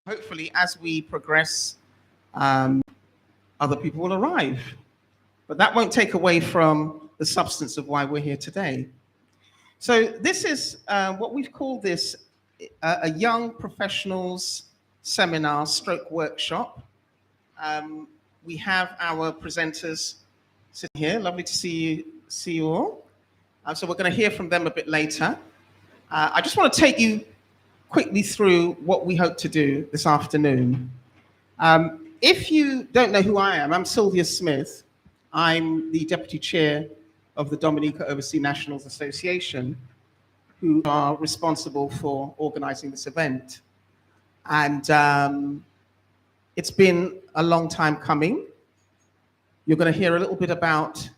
Hopefully, as we progress, other people will arrive. But that won't take away from the substance of why we're here today. So this is what we've called this a young professionals seminar stroke workshop. We have our presenters sitting here. Lovely to see you all. So we're going to hear from them a bit later. I just want to take you quickly through what we hope to do this afternoon. If you don't know who I am, I'm Sylvia Smith. I'm the Deputy Chair of the Dominican Overseas Nationals Association, who are responsible for organizing this event. And it's been a long time coming. You're going to hear a little bit about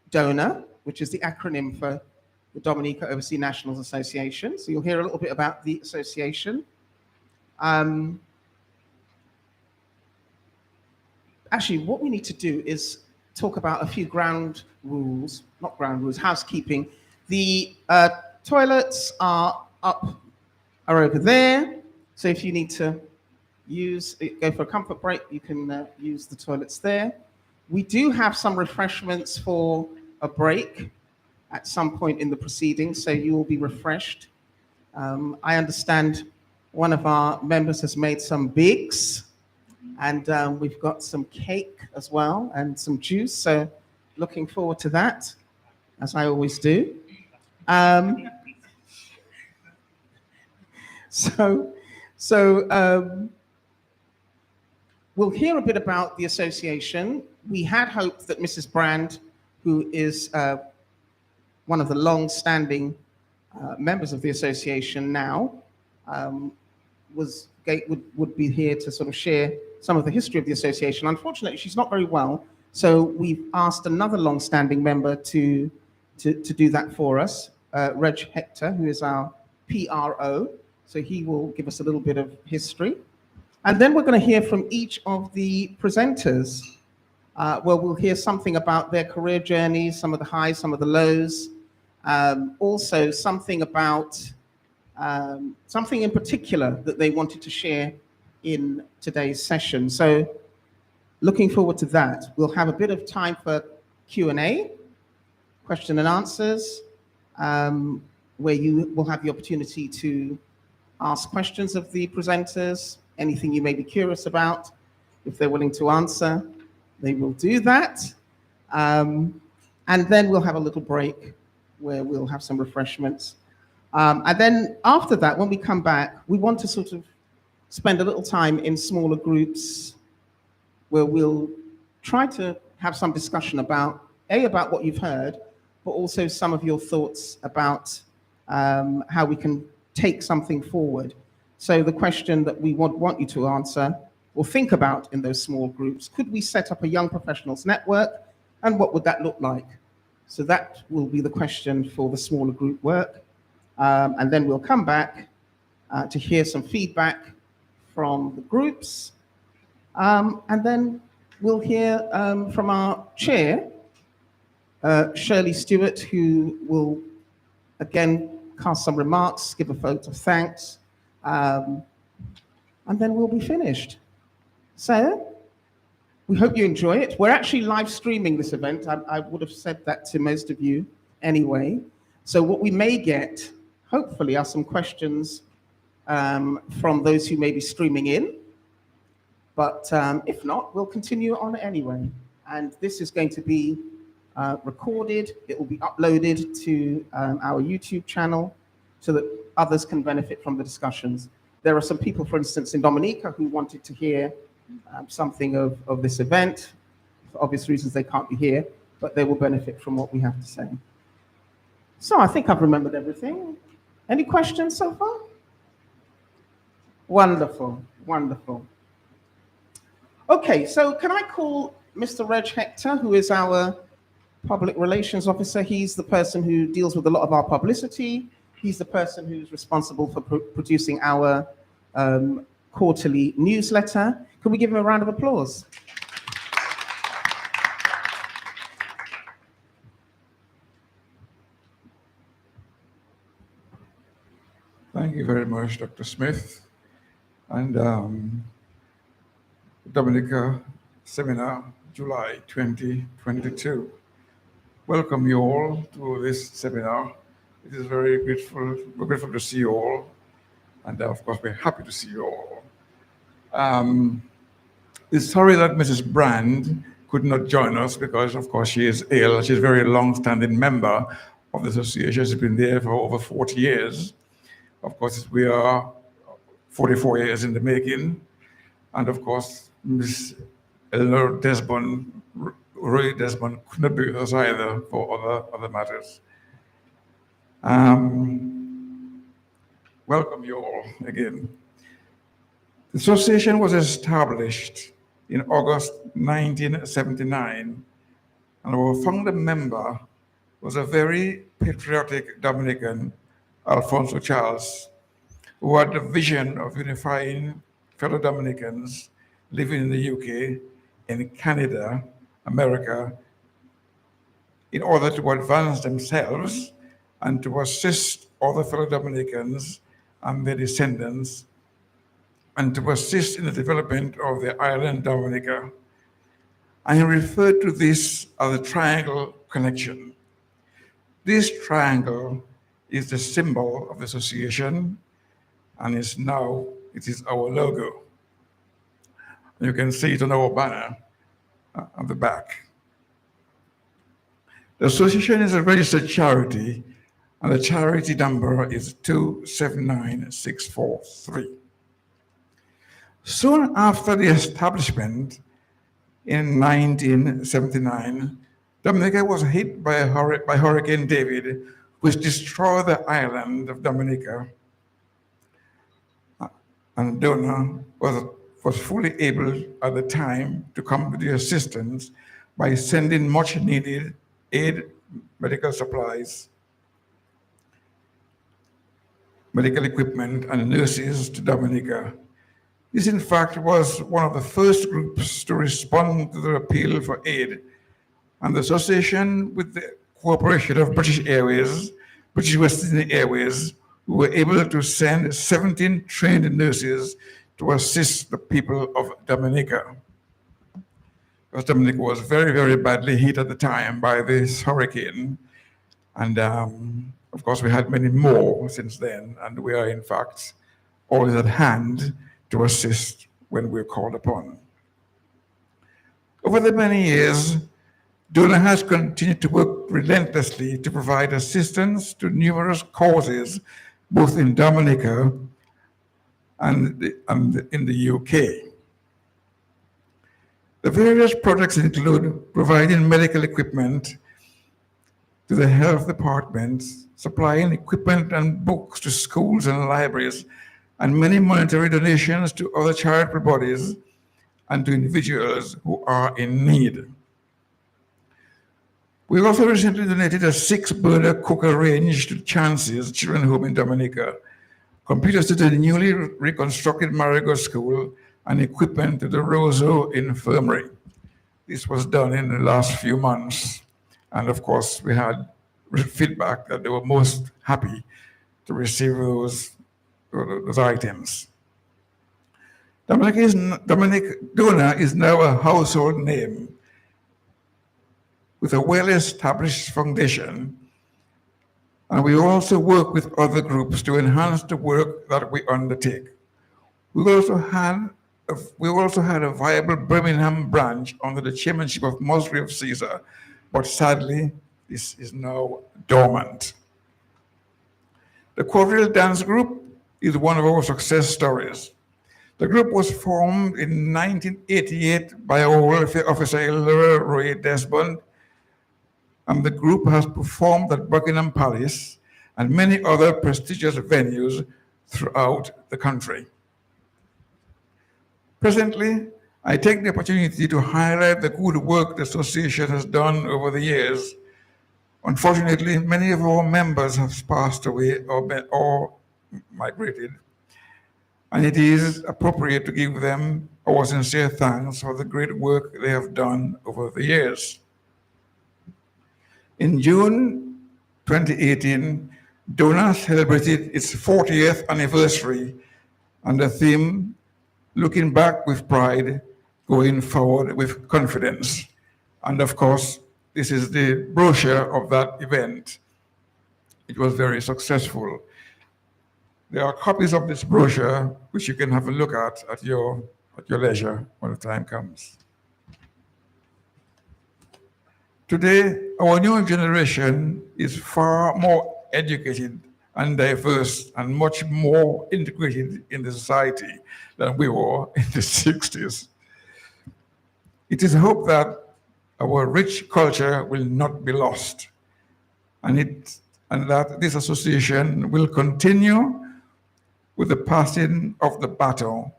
DONA, which is the acronym for the Dominican Overseas Nationals Association. So you'll hear a little bit about the association. Actually, what we need to do is talk about a few housekeeping. The toilets are over there. So if you need to go for a comfort break, you can use the toilets there. We do have some refreshments for a break at some point in the proceedings, so you will be refreshed. I understand one of our members has made some bigs, and we've got some cake as well and some juice, so looking forward to that, as I always do. We'll hear a bit about the association. We had hoped that Mrs. Brand, who is one of the long-standing members of the association now, would be here to sort of share some of the history of the association. Unfortunately, she's not very well, so we've asked another long-standing member to do that for us, Reg Hector, who is our PRO. So he will give us a little bit of history. And then we're going to hear from each of the presenters, where we'll hear something about their career journeys, some of the highs, some of the lows, also something about something in particular that they wanted to share in today's session. So looking forward to that. We'll have a bit of time for Q&A, question and answers, where you will have the opportunity to ask questions of the presenters, anything you may be curious about. If they're willing to answer, they will do that. And then we'll have a little break where we'll have some refreshments. And then after that, when we come back, we want to sort of spend a little time in smaller groups where we'll try to have some discussion about what you've heard, but also some of your thoughts about how we can take something forward. So the question that we want you to answer or think about in those small groups, could we set up a young professionals network, and what would that look like? So that will be the question for the smaller group work. And then we'll come back to hear some feedback from the groups. And then we'll hear from our chair, Shirley Stewart, who will again cast some remarks, give a vote of thanks, and then we'll be finished. So we hope you enjoy it. We're actually live streaming this event. I would have said that to most of you anyway. So what we may get, hopefully, are some questions from those who may be streaming in. But if not, we'll continue on anyway. And this is going to be recorded. It will be uploaded to our YouTube channel so that others can benefit from the discussions. There are some people, for instance, in Dominica who wanted to hear something of this event. For obvious reasons, they can't be here, but they will benefit from what we have to say. So I think I've remembered everything. Any questions so far? Wonderful, wonderful. Okay, so can I call Mr. Reg Hector, who is our public relations officer? He's the person who deals with a lot of our publicity. He's the person who's responsible for producing our quarterly newsletter. Can we give him a round of applause? Thank you very much, Dr. Smith. and Dominica Seminar, July 2022. Welcome you all to this seminar. It is very grateful, we're grateful to see you all, and of course we're happy to see you all. It's sorry that Mrs. Brand could not join us because, of course, she is ill. She's a very long-standing member of the association. She's been there for over 40 years. Of course, we are 44 years in the making. And of course, Miss Eleanor Desmond, Roy Desmond, could not be with us either for other matters. Welcome you all again. The association was established in August 1979, and our founder member was a very patriotic Dominican, Alfonso Charles, who had the vision of unifying fellow Dominicans living in the UK, in Canada, America, in order to advance themselves and to assist other fellow Dominicans and their descendants, and to assist in the development of the island Dominica. I refer to this as a triangle connection. This triangle is the symbol of the association, and it is our logo. You can see it on our banner on the back. The association is a registered charity, and the charity number is 279643. Soon after the establishment in 1979, Dominica was hit by Hurricane David, which destroyed the island of Dominica. And Donna was fully able at the time to come to the assistance by sending much needed aid, medical supplies, medical equipment, and nurses to Dominica. This, in fact, was one of the first groups to respond to the appeal for aid, and the association, with the cooperation of British Airways, British West Indian Airways, we were able to send 17 trained nurses to assist the people of Dominica. Because Dominica was very, very badly hit at the time by this hurricane, and of course we had many more since then, and we are in fact always at hand to assist when we're called upon. Over the many years, Donna has continued to work relentlessly to provide assistance to numerous causes, both in Dominica and in the UK. The various projects include providing medical equipment to the health departments, supplying equipment and books to schools and libraries, and many monetary donations to other charitable bodies and to individuals who are in need. We also recently donated a 6-burner cooker range to Chance's Children's Home in Dominica, computers to the newly reconstructed Marigot School, and equipment to the Roseau Infirmary. This was done in the last few months, and of course we had feedback that they were most happy to receive those items. Donna is now a household name with a well-established foundation, and we also work with other groups to enhance the work that we undertake. We also had a viable Birmingham branch under the chairmanship of Musgrave Caesar, but sadly, this is now dormant. The Quadrille Dance Group is one of our success stories. The group was formed in 1988 by our welfare officer, Roy Desmond, and the group has performed at Buckingham Palace and many other prestigious venues throughout the country. Presently, I take the opportunity to highlight the good work the association has done over the years. Unfortunately, many of our members have passed away or migrated, and it is appropriate to give them our sincere thanks for the great work they have done over the years. In June 2018, Donna celebrated its 40th anniversary, and the theme, looking back with pride, going forward with confidence. And of course, this is the brochure of that event. It was very successful. There are copies of this brochure which you can have a look at your leisure when the time comes. Today, our new generation is far more educated and diverse and much more integrated in the society than we were in the 60s. It is hoped that our rich culture will not be lost, and that this association will continue with the passing of the baton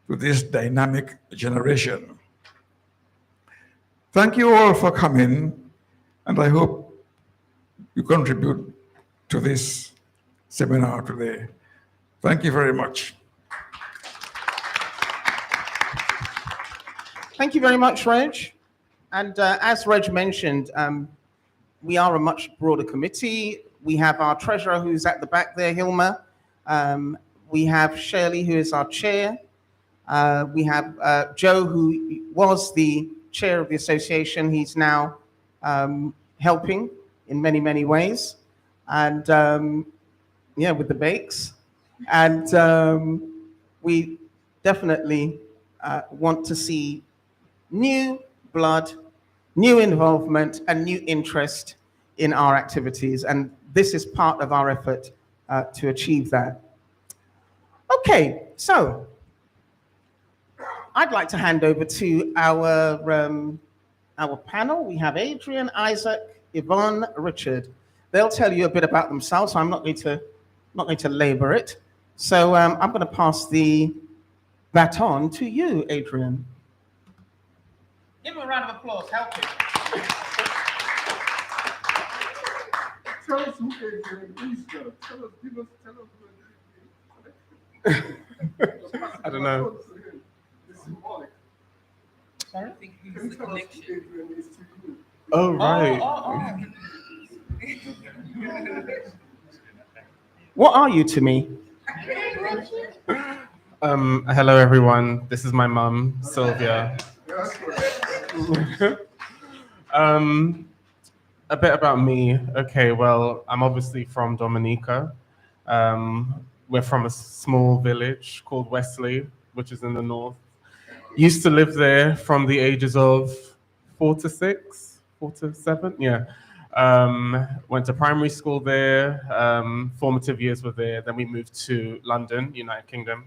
to this dynamic generation. Thank you all for coming, and I hope you contribute to this seminar today. Thank you very much. Thank you very much, Reg. And as Reg mentioned, we are a much broader committee. We have our treasurer who's at the back there, Hilma. We have Shirley, who is our chair. We have Joe, who was the chair of the association. He's now helping in many, many ways. And yeah, with the bakes. And we definitely want to see new blood, new involvement, and new interest in our activities. And this is part of our effort to achieve that. Okay, so I'd like to hand over to our panel. We have Adrian, Isaac, Yvonne, Richard. They'll tell you a bit about themselves, so I'm not going to labor it. So I'm going to pass the baton to you, Adrian. Give him a round of applause. Help him. Tell us who Adrian is, though. Tell us I don't know. It's symbolic. Sorry? Can you tell us who Adrian is to you? Oh, right. What are you to me? Hello, everyone. This is my mum, Sylvia. A bit about me. Okay, well, I'm obviously from Dominica. We're from a small village called Wesley, which is in the north. Used to live there from the ages of 4 to 7, yeah. Went to primary school there, formative years were there. Then we moved to London, United Kingdom.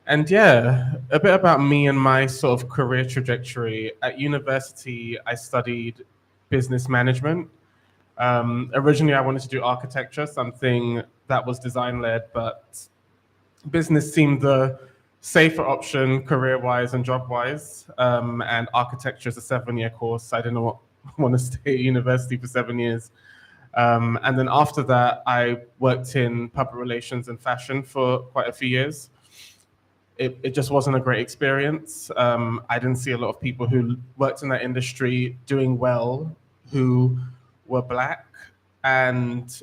And yeah, a bit about me and my sort of career trajectory. At university, I studied business management. Originally, I wanted to do architecture, something that was design-led, but business seemed the safer option career-wise and job-wise. And architecture is a 7-year course. I didn't want to stay at university for 7 years. And then after that, I worked in public relations and fashion for quite a few years. It just wasn't a great experience. I didn't see a lot of people who worked in that industry doing well, who were Black. And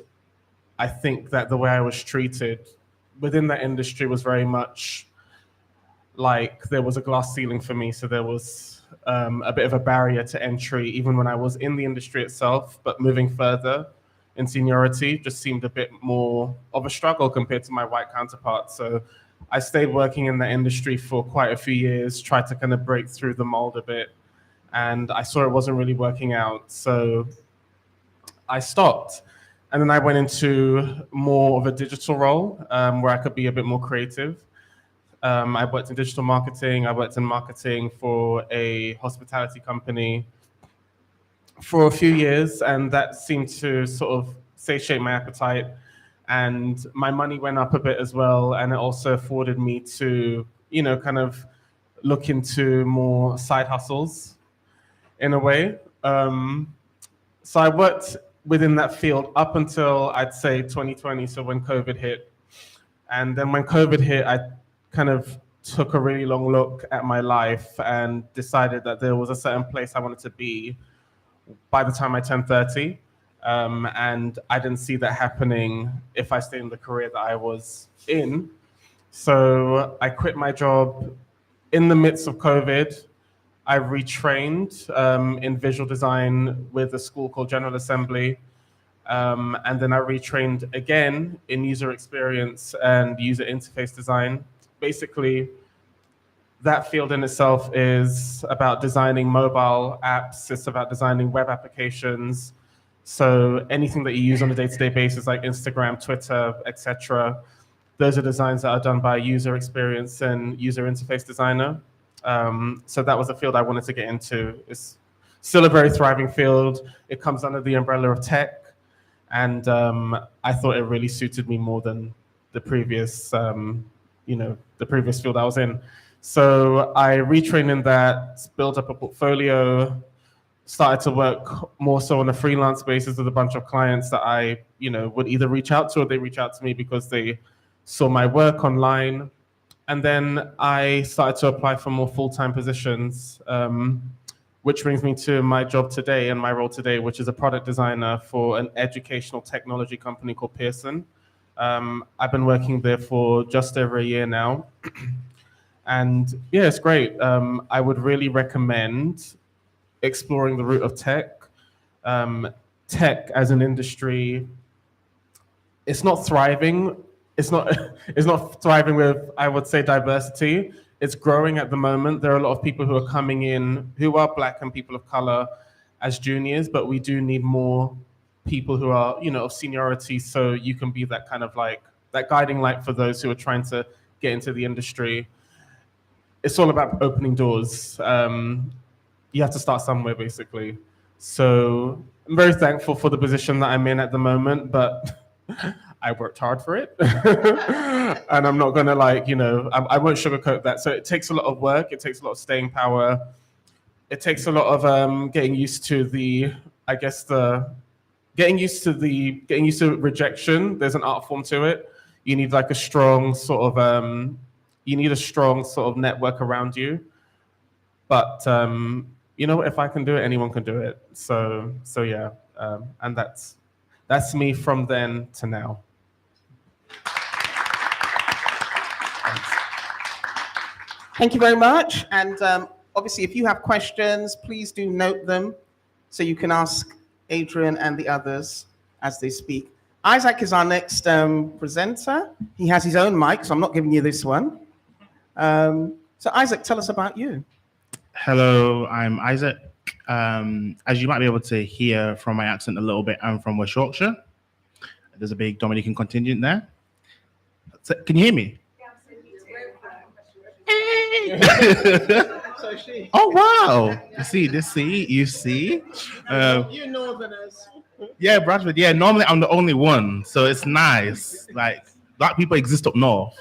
I think that the way I was treated within that industry was very much like there was a glass ceiling for me. So there was a bit of a barrier to entry, even when I was in the industry itself, but moving further in seniority just seemed a bit more of a struggle compared to my white counterparts. So I stayed working in the industry for quite a few years, tried to kind of break through the mold a bit, and I saw it wasn't really working out. So I stopped. And then I went into more of a digital role where I could be a bit more creative. I worked in digital marketing. I worked in marketing for a hospitality company for a few years, and that seemed to sort of satiate my appetite. And my money went up a bit as well, and it also afforded me to, kind of look into more side hustles in a way. So I worked within that field up until I'd say 2020, so when COVID hit. And then when COVID hit, I kind of took a really long look at my life and decided that there was a certain place I wanted to be by the time I turned 30. And I didn't see that happening if I stayed in the career that I was in. So I quit my job in the midst of COVID. I retrained in visual design with a school called General Assembly. And then I retrained again in user experience and user interface design. Basically, that field in itself is about designing mobile apps. It's about designing web applications. So anything that you use on a day-to-day basis, like Instagram, Twitter, etc., those are designs that are done by a user experience and user interface designer. So that was a field I wanted to get into. It's still a very thriving field. It comes under the umbrella of tech, and I thought it really suited me more than the previous, the previous field I was in. So I retrained in that, built up a portfolio, started to work more so on a freelance basis with a bunch of clients that I, would either reach out to or they reach out to me because they saw my work online. And then I started to apply for more full-time positions, which brings me to my job today and my role today, which is a product designer for an educational technology company called Pearson. I've been working there for just over a year now. And yeah, it's great. I would really recommend exploring the route of tech. Tech as an industry, it's not thriving. It's not thriving with, I would say, diversity. It's growing at the moment. There are a lot of people who are coming in who are Black and people of color as juniors, but we do need more people who are, of seniority, so you can be that kind of like that guiding light for those who are trying to get into the industry. It's all about opening doors. You have to start somewhere, basically. So I'm very thankful for the position that I'm in at the moment, but I worked hard for it. And I'm not gonna I won't sugarcoat that. So it takes a lot of work, it takes a lot of staying power. It takes a lot of getting used to rejection. There's an art form to it. You need like a strong sort of network around you. But if I can do it, anyone can do it. So yeah, and that's me from then to now. Thank you very much. And obviously, if you have questions, please do note them so you can ask Adrian and the others as they speak. Isaac is our next presenter. He has his own mic, so I'm not giving you this one. So Isaac, tell us about you. Hello, I'm Isaac. As you might be able to hear from my accent a little bit, I'm from West Yorkshire. There's a big Dominican contingent there. So, can you hear me? So she. Oh wow! You see. You Northerners. Yeah, Bradford. Yeah, normally I'm the only one, so it's nice. Like Black people exist up north.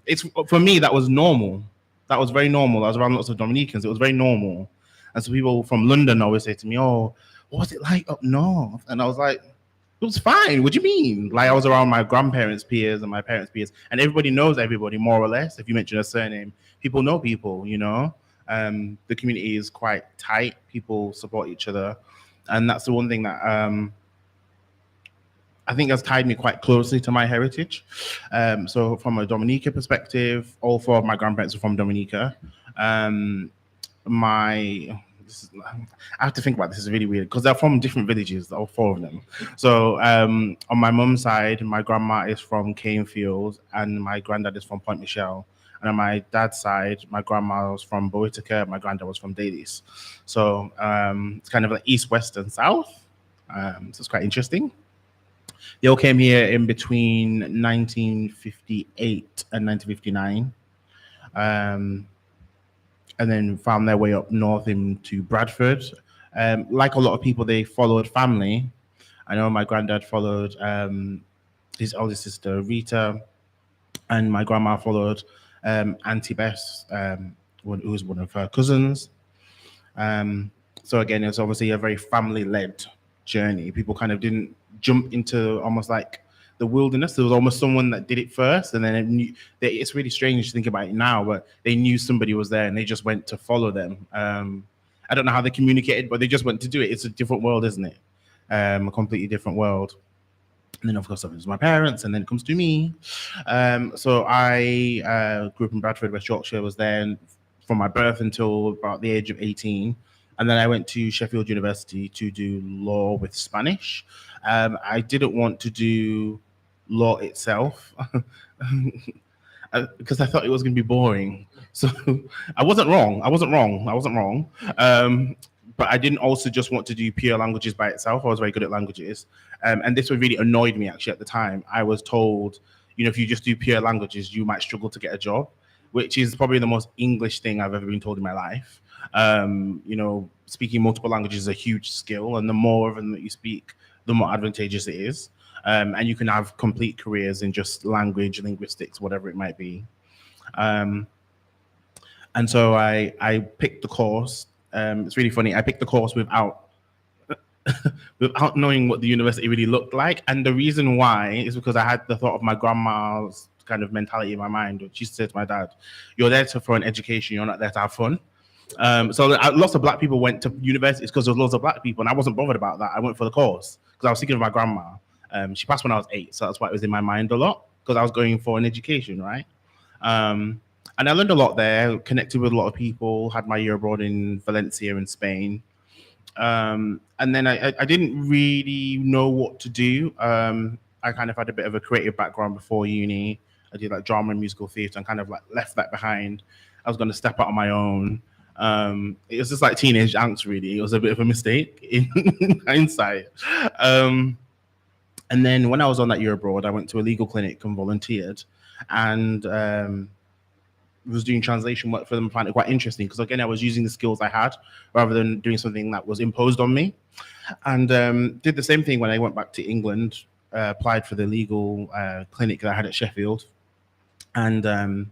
It's for me that was normal. That was very normal. I was around lots of Dominicans. It was very normal. And so people from London always say to me, "Oh, what was it like up north?" And I was like, "It was fine. What do you mean?" Like I was around my grandparents' peers and my parents' peers, and everybody knows everybody more or less. If you mention a surname, people know people. The community is quite tight. People support each other, and that's the one thing that I think has tied me quite closely to my heritage. So from a Dominica perspective, all four of my grandparents are from Dominica. I have to think about this. It's really weird because they're from different villages, all four of them. So on my mum's side, my grandma is from Canefield and my granddad is from Point Michelle. And on my dad's side, my grandma was from Boetica, my granddad was from Davies. So it's kind of like east, west, and south. So it's quite interesting. They all came here in between 1958 and 1959. And then found their way up north into Bradford. Like a lot of people, they followed family. I know my granddad followed his oldest sister, Rita, and my grandma followed Auntie Bess, who was one of her cousins. So again, it's obviously a very family-led journey. People kind of didn't jump into almost like the wilderness. There was almost someone that did it first, and then it's really strange to think about it now, but they knew somebody was there and they just went to follow them. I don't know how they communicated, but they just went to do it. It's a different world, isn't it? A completely different world. And then, of course, it was my parents, and then it comes to me. So I grew up in Bradford, West Yorkshire, was there from my birth until about the age of 18. And then I went to Sheffield University to do law with Spanish. I didn't want to do law itself because I thought it was going to be boring. So I wasn't wrong. But I didn't also just want to do pure languages by itself. I was very good at languages. And this really annoyed me actually at the time. I was told, if you just do pure languages, you might struggle to get a job, which is probably the most English thing I've ever been told in my life. Speaking multiple languages is a huge skill, and the more of them that you speak, the more advantageous it is. And you can have complete careers in just language, linguistics, whatever it might be. And so I picked the course. It's really funny. I picked the course without knowing what the university really looked like. And the reason why is because I had the thought of my grandma's kind of mentality in my mind. She said to my dad, "You're there for an education. You're not there to have fun." So lots of black people went to universities because there was lots of black people, and I wasn't bothered about that. I went for the course because I was thinking of my grandma. She passed when I was 8, so that's why it was in my mind a lot, because I was going for an education, right? And I learned a lot there, connected with a lot of people, had my year abroad in Valencia in Spain. And then I didn't really know what to do. I kind of had a bit of a creative background before uni. I did like drama and musical theatre and kind of like left that behind. I was going to step out on my own. It was just like teenage angst, really. It was a bit of a mistake in hindsight. And then when I was on that year abroad, I went to a legal clinic and volunteered, and was doing translation work for them. I found it quite interesting because, again, I was using the skills I had rather than doing something that was imposed on me. And did the same thing when I went back to England, applied for the legal clinic that I had at Sheffield, and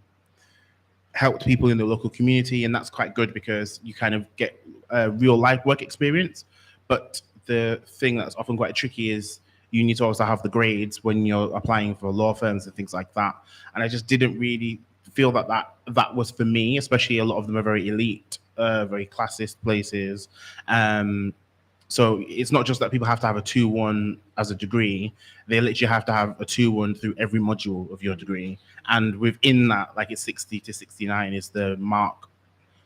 helped people in the local community. And that's quite good because you kind of get real life work experience. But the thing that's often quite tricky is you need to also have the grades when you're applying for law firms and things like that. And I just didn't really feel that was for me, especially a lot of them are very elite, very classist places. So it's not just that people have to have a 2-1 as a degree. They literally have to have a 2-1 through every module of your degree. And within that, like it's 60 to 69 is the mark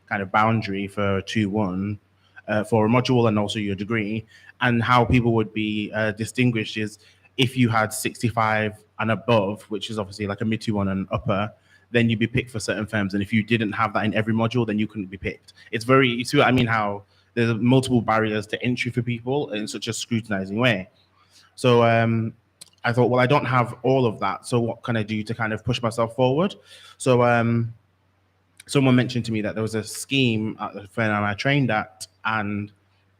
kind of boundary for 2-1 for a module and also your degree. And how people would be distinguished is if you had 65 and above, which is obviously like a mid 2-1 and upper, then you'd be picked for certain firms. And if you didn't have that in every module, then you couldn't be picked. It's very, you see what I mean, how there's multiple barriers to entry for people in such a scrutinizing way. So I thought, well, I don't have all of that. So what can I do to kind of push myself forward? So someone mentioned to me that there was a scheme at the firm I trained at, and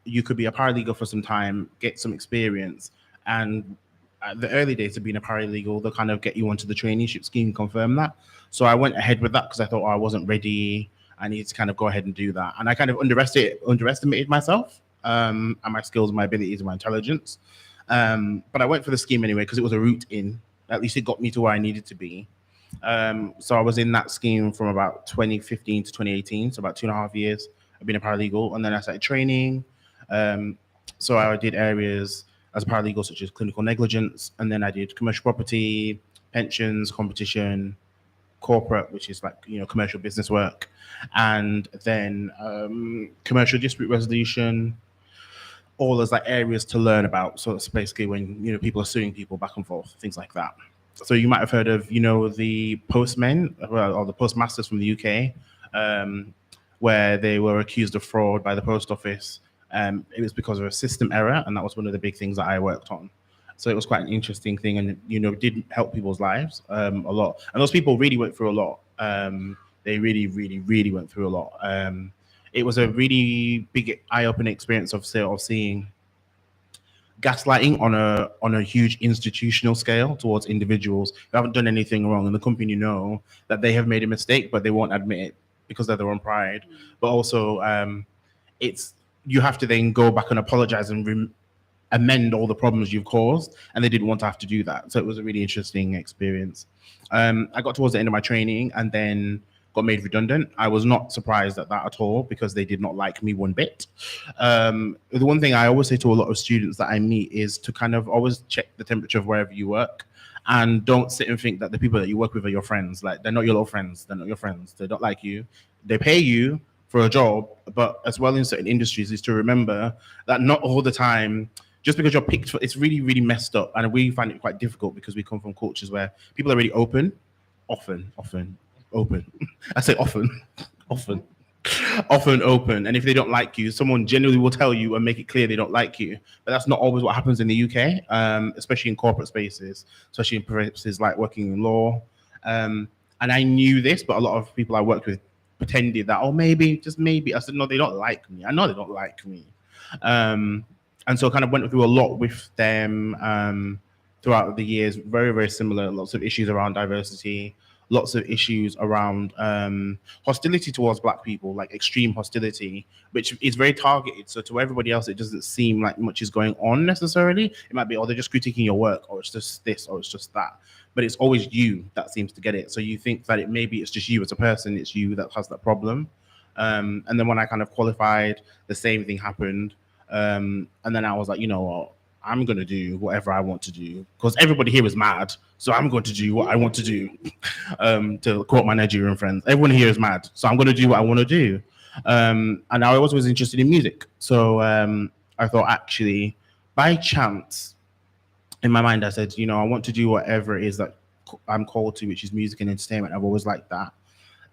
you could be a paralegal for some time, get some experience. And at the early days of being a paralegal, they'll kind of get you onto the traineeship scheme, confirm that. So I went ahead with that because I thought, I wasn't ready. I need to kind of go ahead and do that. And I kind of underestimated myself and my skills, my abilities, and my intelligence. But I went for the scheme anyway because it was a route in. At least it got me to where I needed to be. So I was in that scheme from about 2015 to 2018, so about 2.5 years. I've been a paralegal, and then I started training. So I did areas as a paralegal such as clinical negligence, and then I did commercial property, pensions, competition, corporate, which is like, commercial business work, and then commercial dispute resolution, all as like areas to learn about. So it's basically when people are suing people back and forth, things like that. So you might have heard of the postmen or the postmasters from the UK, where they were accused of fraud by the post office. It was because of a system error, and that was one of the big things that I worked on. So it was quite an interesting thing, and did help people's lives a lot. And those people really went through a lot. They really, really, really went through a lot. It was a really big eye-opening experience of seeing gaslighting on a huge institutional scale towards individuals who haven't done anything wrong, and the company know that they have made a mistake, but they won't admit it because of their own pride. But also, you have to then go back and apologize and amend all the problems you've caused, and they didn't want to have to do that. So it was a really interesting experience. I got towards the end of my training, and then got made redundant. I was not surprised at that at all because they did not like me one bit. The one thing I always say to a lot of students that I meet is to kind of always check the temperature of wherever you work, and don't sit and think that the people that you work with are your friends. Like, they're not your little friends. They're not your friends. They don't like you. They pay you for a job, but as well in certain industries is to remember that not all the time, just because you're picked for, it's really, really messed up. And we find it quite difficult because we come from cultures where people are really open, often open. I say often open. And if they don't like you, someone generally will tell you and make it clear they don't like you. But that's not always what happens in the UK, especially in corporate spaces, especially in places like working in law. And I knew this, but a lot of people I worked with pretended that, oh, maybe, just maybe. I said, no, they don't like me. I know they don't like me. And so kind of went through a lot with them throughout the years, very, very similar. Lots of issues around diversity, lots of issues around hostility towards Black people, like extreme hostility, which is very targeted. So to everybody else, it doesn't seem like much is going on necessarily. It might be, oh, they're just critiquing your work, or it's just this, or it's just that. But it's always you that seems to get it. So you think that maybe it's just you as a person, it's you that has that problem. And then when I kind of qualified, the same thing happened. And then I was like, you know what? I'm going to do whatever I want to do because everybody here is mad. So I'm going to do what I want to do, to quote my Nigerian friends. Everyone here is mad. So I'm going to do what I want to do. And I always was interested in music. So I thought, actually, by chance, in my mind, I said, you know, I want to do whatever it is that I'm called to, which is music and entertainment. I've always liked that.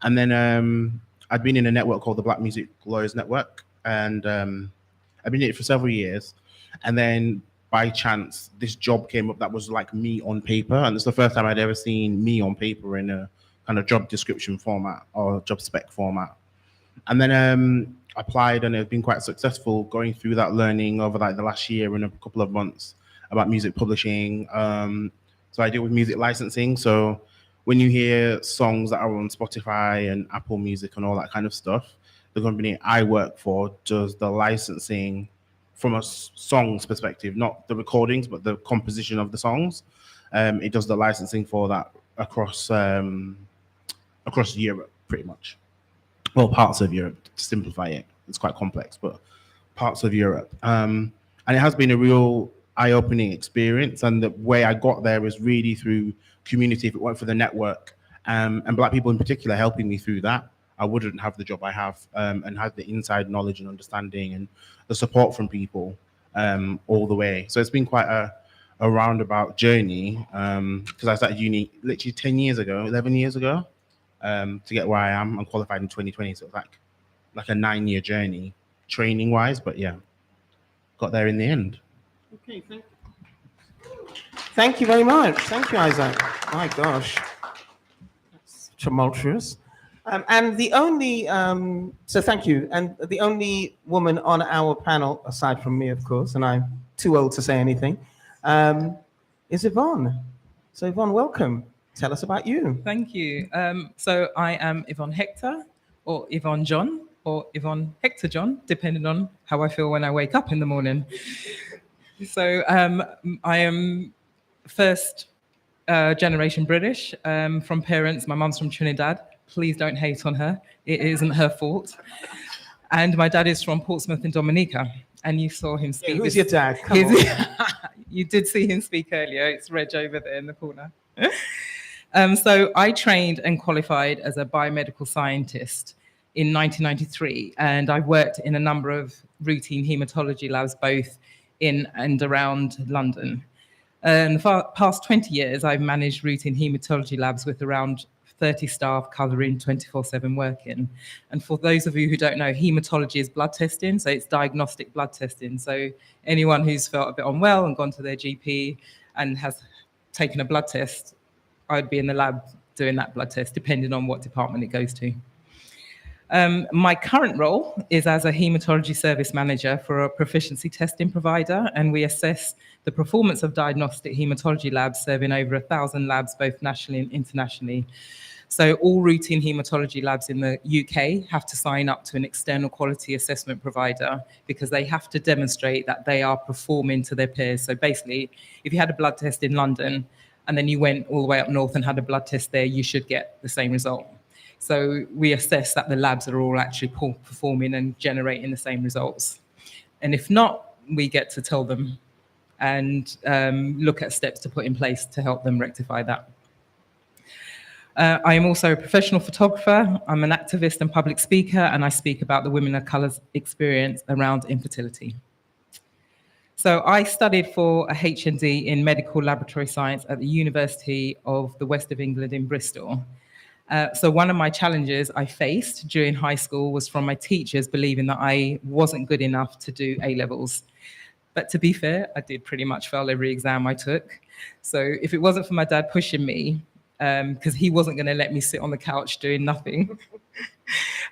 And then I'd been in a network called the Black Music Lawyers Network. And I've been in it for several years. And then by chance, this job came up that was like me on paper. And it's the first time I'd ever seen me on paper in a kind of job description format or job spec format. And then applied, and it's been quite successful going through that learning over like the last year and a couple of months about music publishing. So I deal with music licensing. So when you hear songs that are on Spotify and Apple Music and all that kind of stuff, the company I work for does the licensing from a song's perspective, not the recordings, but the composition of the songs. It does the licensing for that across Europe, pretty much. Well, parts of Europe, to simplify it. It's quite complex, but parts of Europe. And it has been a real eye-opening experience. And the way I got there is really through community. If it weren't for the network and Black people in particular helping me through that, I wouldn't have the job I have and have the inside knowledge and understanding and the support from people all the way. So it's been quite a roundabout journey because I started uni literally 11 years ago to get where I am. I'm qualified in 2020, so it's like a 9-year journey training-wise, but yeah, got there in the end. Okay, thank you very much. Thank you, Isaac. My gosh, that's tumultuous. And the only, so thank you. And the only woman on our panel, aside from me, of course, and I'm too old to say anything, is Yvonne. So Yvonne, welcome. Tell us about you. Thank you. So I am Yvonne Hector, or Yvonne John, or Yvonne Hector John, depending on how I feel when I wake up in the morning. So I am first generation British from parents. My mum's from Trinidad. Please don't hate on her. It isn't her fault. And my dad is from Portsmouth in Dominica. And you saw him speak. Yeah, who's your dad? Come on. You did see him speak earlier. It's Reg over there in the corner. So I trained and qualified as a biomedical scientist in 1993. And I worked in a number of routine hematology labs, both in and around London. And for the past 20 years, I've managed routine hematology labs with around 30 staff covering 24/7 working. And for those of you who don't know, hematology is blood testing, so it's diagnostic blood testing. So anyone who's felt a bit unwell and gone to their GP and has taken a blood test, I'd be in the lab doing that blood test, depending on what department it goes to. My current role is as a hematology service manager for a proficiency testing provider, and we assess the performance of diagnostic hematology labs serving over 1,000 labs, both nationally and internationally. So all routine hematology labs in the UK have to sign up to an external quality assessment provider because they have to demonstrate that they are performing to their peers. So basically, if you had a blood test in London and then you went all the way up north and had a blood test there, you should get the same result. So we assess that the labs are all actually performing and generating the same results. And if not, we get to tell them and look at steps to put in place to help them rectify that. I am also a professional photographer. I'm an activist and public speaker, and I speak about the women of colour's experience around infertility. So I studied for a HND in medical laboratory science at the University of the West of England in Bristol. So one of my challenges I faced during high school was from my teachers believing that I wasn't good enough to do A-levels. But to be fair, I did pretty much fail every exam I took. So if it wasn't for my dad pushing me, because he wasn't going to let me sit on the couch doing nothing,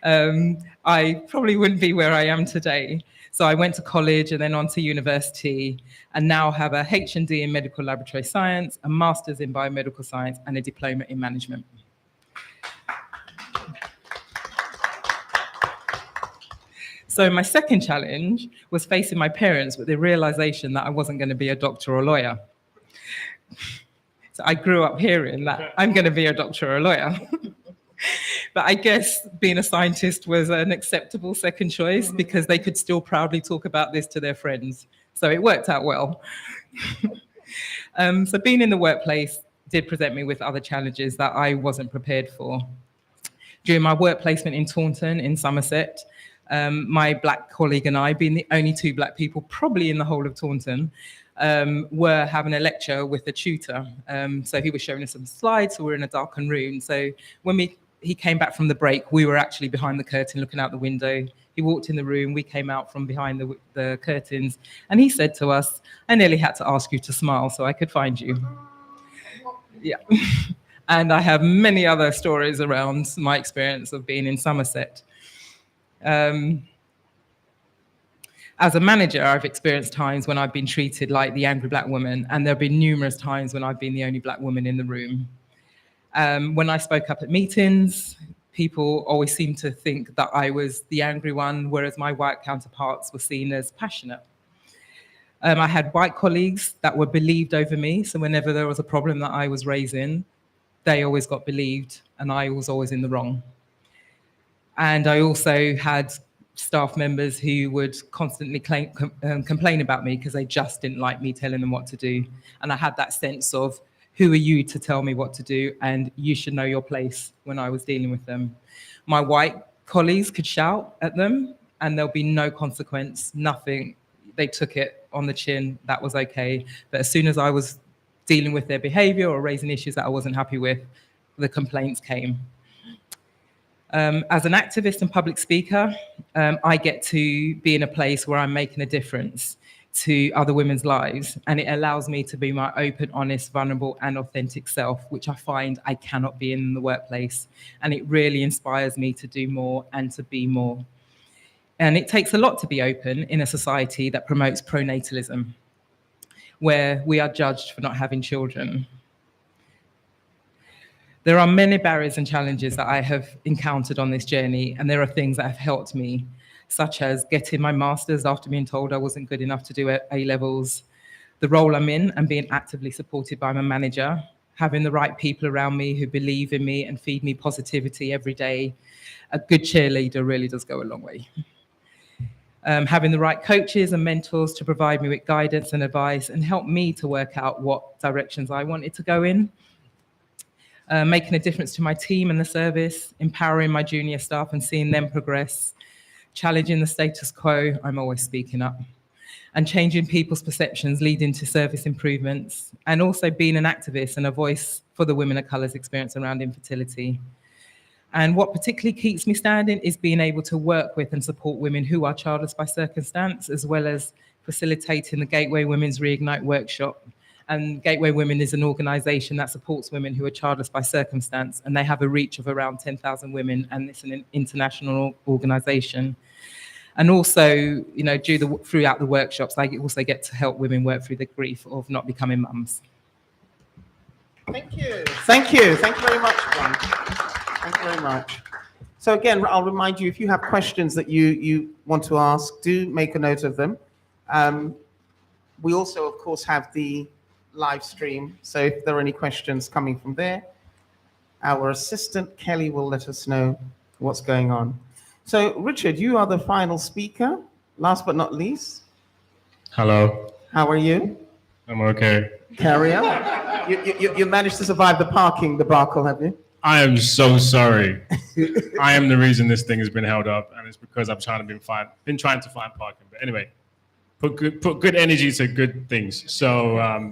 I probably wouldn't be where I am today. So I went to college and then on to university, and now have a HND in medical laboratory science, a master's in biomedical science, and a diploma in management. So my second challenge was facing my parents with the realization that I wasn't going to be a doctor or lawyer. So I grew up hearing that I'm going to be a doctor or a lawyer. But I guess being a scientist was an acceptable second choice because they could still proudly talk about this to their friends. So it worked out well. So being in the workplace did present me with other challenges that I wasn't prepared for. During my work placement in Taunton in Somerset, my black colleague and I, being the only two black people probably in the whole of Taunton, were having a lecture with a tutor. So he was showing us some slides, so we're in a darkened room. So when he came back from the break, we were actually behind the curtain looking out the window. He walked in the room, we came out from behind the curtains, and he said to us, "I nearly had to ask you to smile so I could find you." Yeah. And I have many other stories around my experience of being in Somerset. As a manager, I've experienced times when I've been treated like the angry black woman, and there have been numerous times when I've been the only black woman in the room. When I spoke up at meetings, people always seemed to think that I was the angry one, whereas my white counterparts were seen as passionate. I had white colleagues that were believed over me, so whenever there was a problem that I was raising, they always got believed, and I was always in the wrong. And I also had staff members who would constantly complain about me because they just didn't like me telling them what to do. And I had that sense of, who are you to tell me what to do? And you should know your place when I was dealing with them. My white colleagues could shout at them and there'll be no consequence, nothing. They took it on the chin, that was okay. But as soon as I was dealing with their behavior or raising issues that I wasn't happy with, the complaints came. As an activist and public speaker, I get to be in a place where I'm making a difference to other women's lives, and it allows me to be my open, honest, vulnerable, and authentic self, which I find I cannot be in the workplace. And it really inspires me to do more and to be more. And it takes a lot to be open in a society that promotes pronatalism, where we are judged for not having children. There are many barriers and challenges that I have encountered on this journey, and there are things that have helped me, such as getting my master's after being told I wasn't good enough to do A-levels, the role I'm in and being actively supported by my manager, having the right people around me who believe in me and feed me positivity every day. A good cheerleader really does go a long way. Having the right coaches and mentors to provide me with guidance and advice and help me to work out what directions I wanted to go in. Making a difference to my team and the service, empowering my junior staff and seeing them progress, challenging the status quo, I'm always speaking up, and changing people's perceptions leading to service improvements, and also being an activist and a voice for the women of colour's experience around infertility. And what particularly keeps me standing is being able to work with and support women who are childless by circumstance, as well as facilitating the Gateway Women's Reignite workshop. And Gateway Women is an organisation that supports women who are childless by circumstance, and they have a reach of around 10,000 women, and it's an international organisation. And also, you know, throughout the workshops, I also get to help women work through the grief of not becoming mums. Thank you. Thank you. Thank you very much, Yvonne. Thank you very much. So again, I'll remind you, if you have questions that you want to ask, do make a note of them. We also, of course, have the live stream. So if there are any questions coming from there. our assistant Kelly will let us know what's going on. So, Richard, you are the final speaker. Last but not least, Hello, how are you? I'm okay. Carry on. You managed to survive the parking debacle, have you? I am so sorry. I am the reason this thing has been held up, and it's because I'm trying to been trying to find parking. But anyway, put good energy to good things. So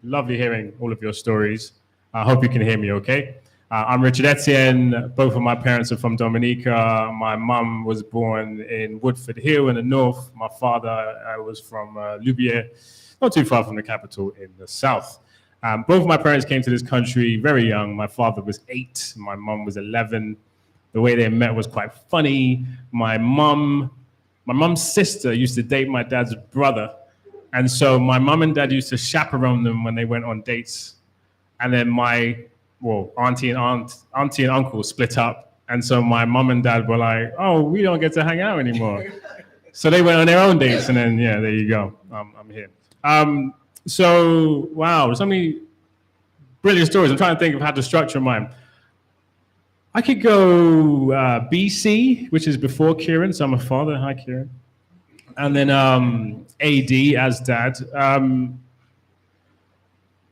lovely hearing all of your stories. I hope you can hear me okay. I'm Richard Etienne. Both of my parents are from Dominica. My mum was born in Woodford Hill in the north. My father was from Louviers, not too far from the capital in the south. Both of my parents came to this country very young. My father was 8, my mum was 11. The way they met was quite funny. My mom's sister used to date my dad's brother. And so my mum and dad used to chaperone them when they went on dates. And then auntie and uncle split up. And so my mum and dad were like, oh, we don't get to hang out anymore. So they went on their own dates, and then, yeah, there you go. I'm here. So, wow, so many brilliant stories. I'm trying to think of how to structure mine. I could go BC, which is before Kieran, so I'm a father. Hi, Kieran. And then AD as dad.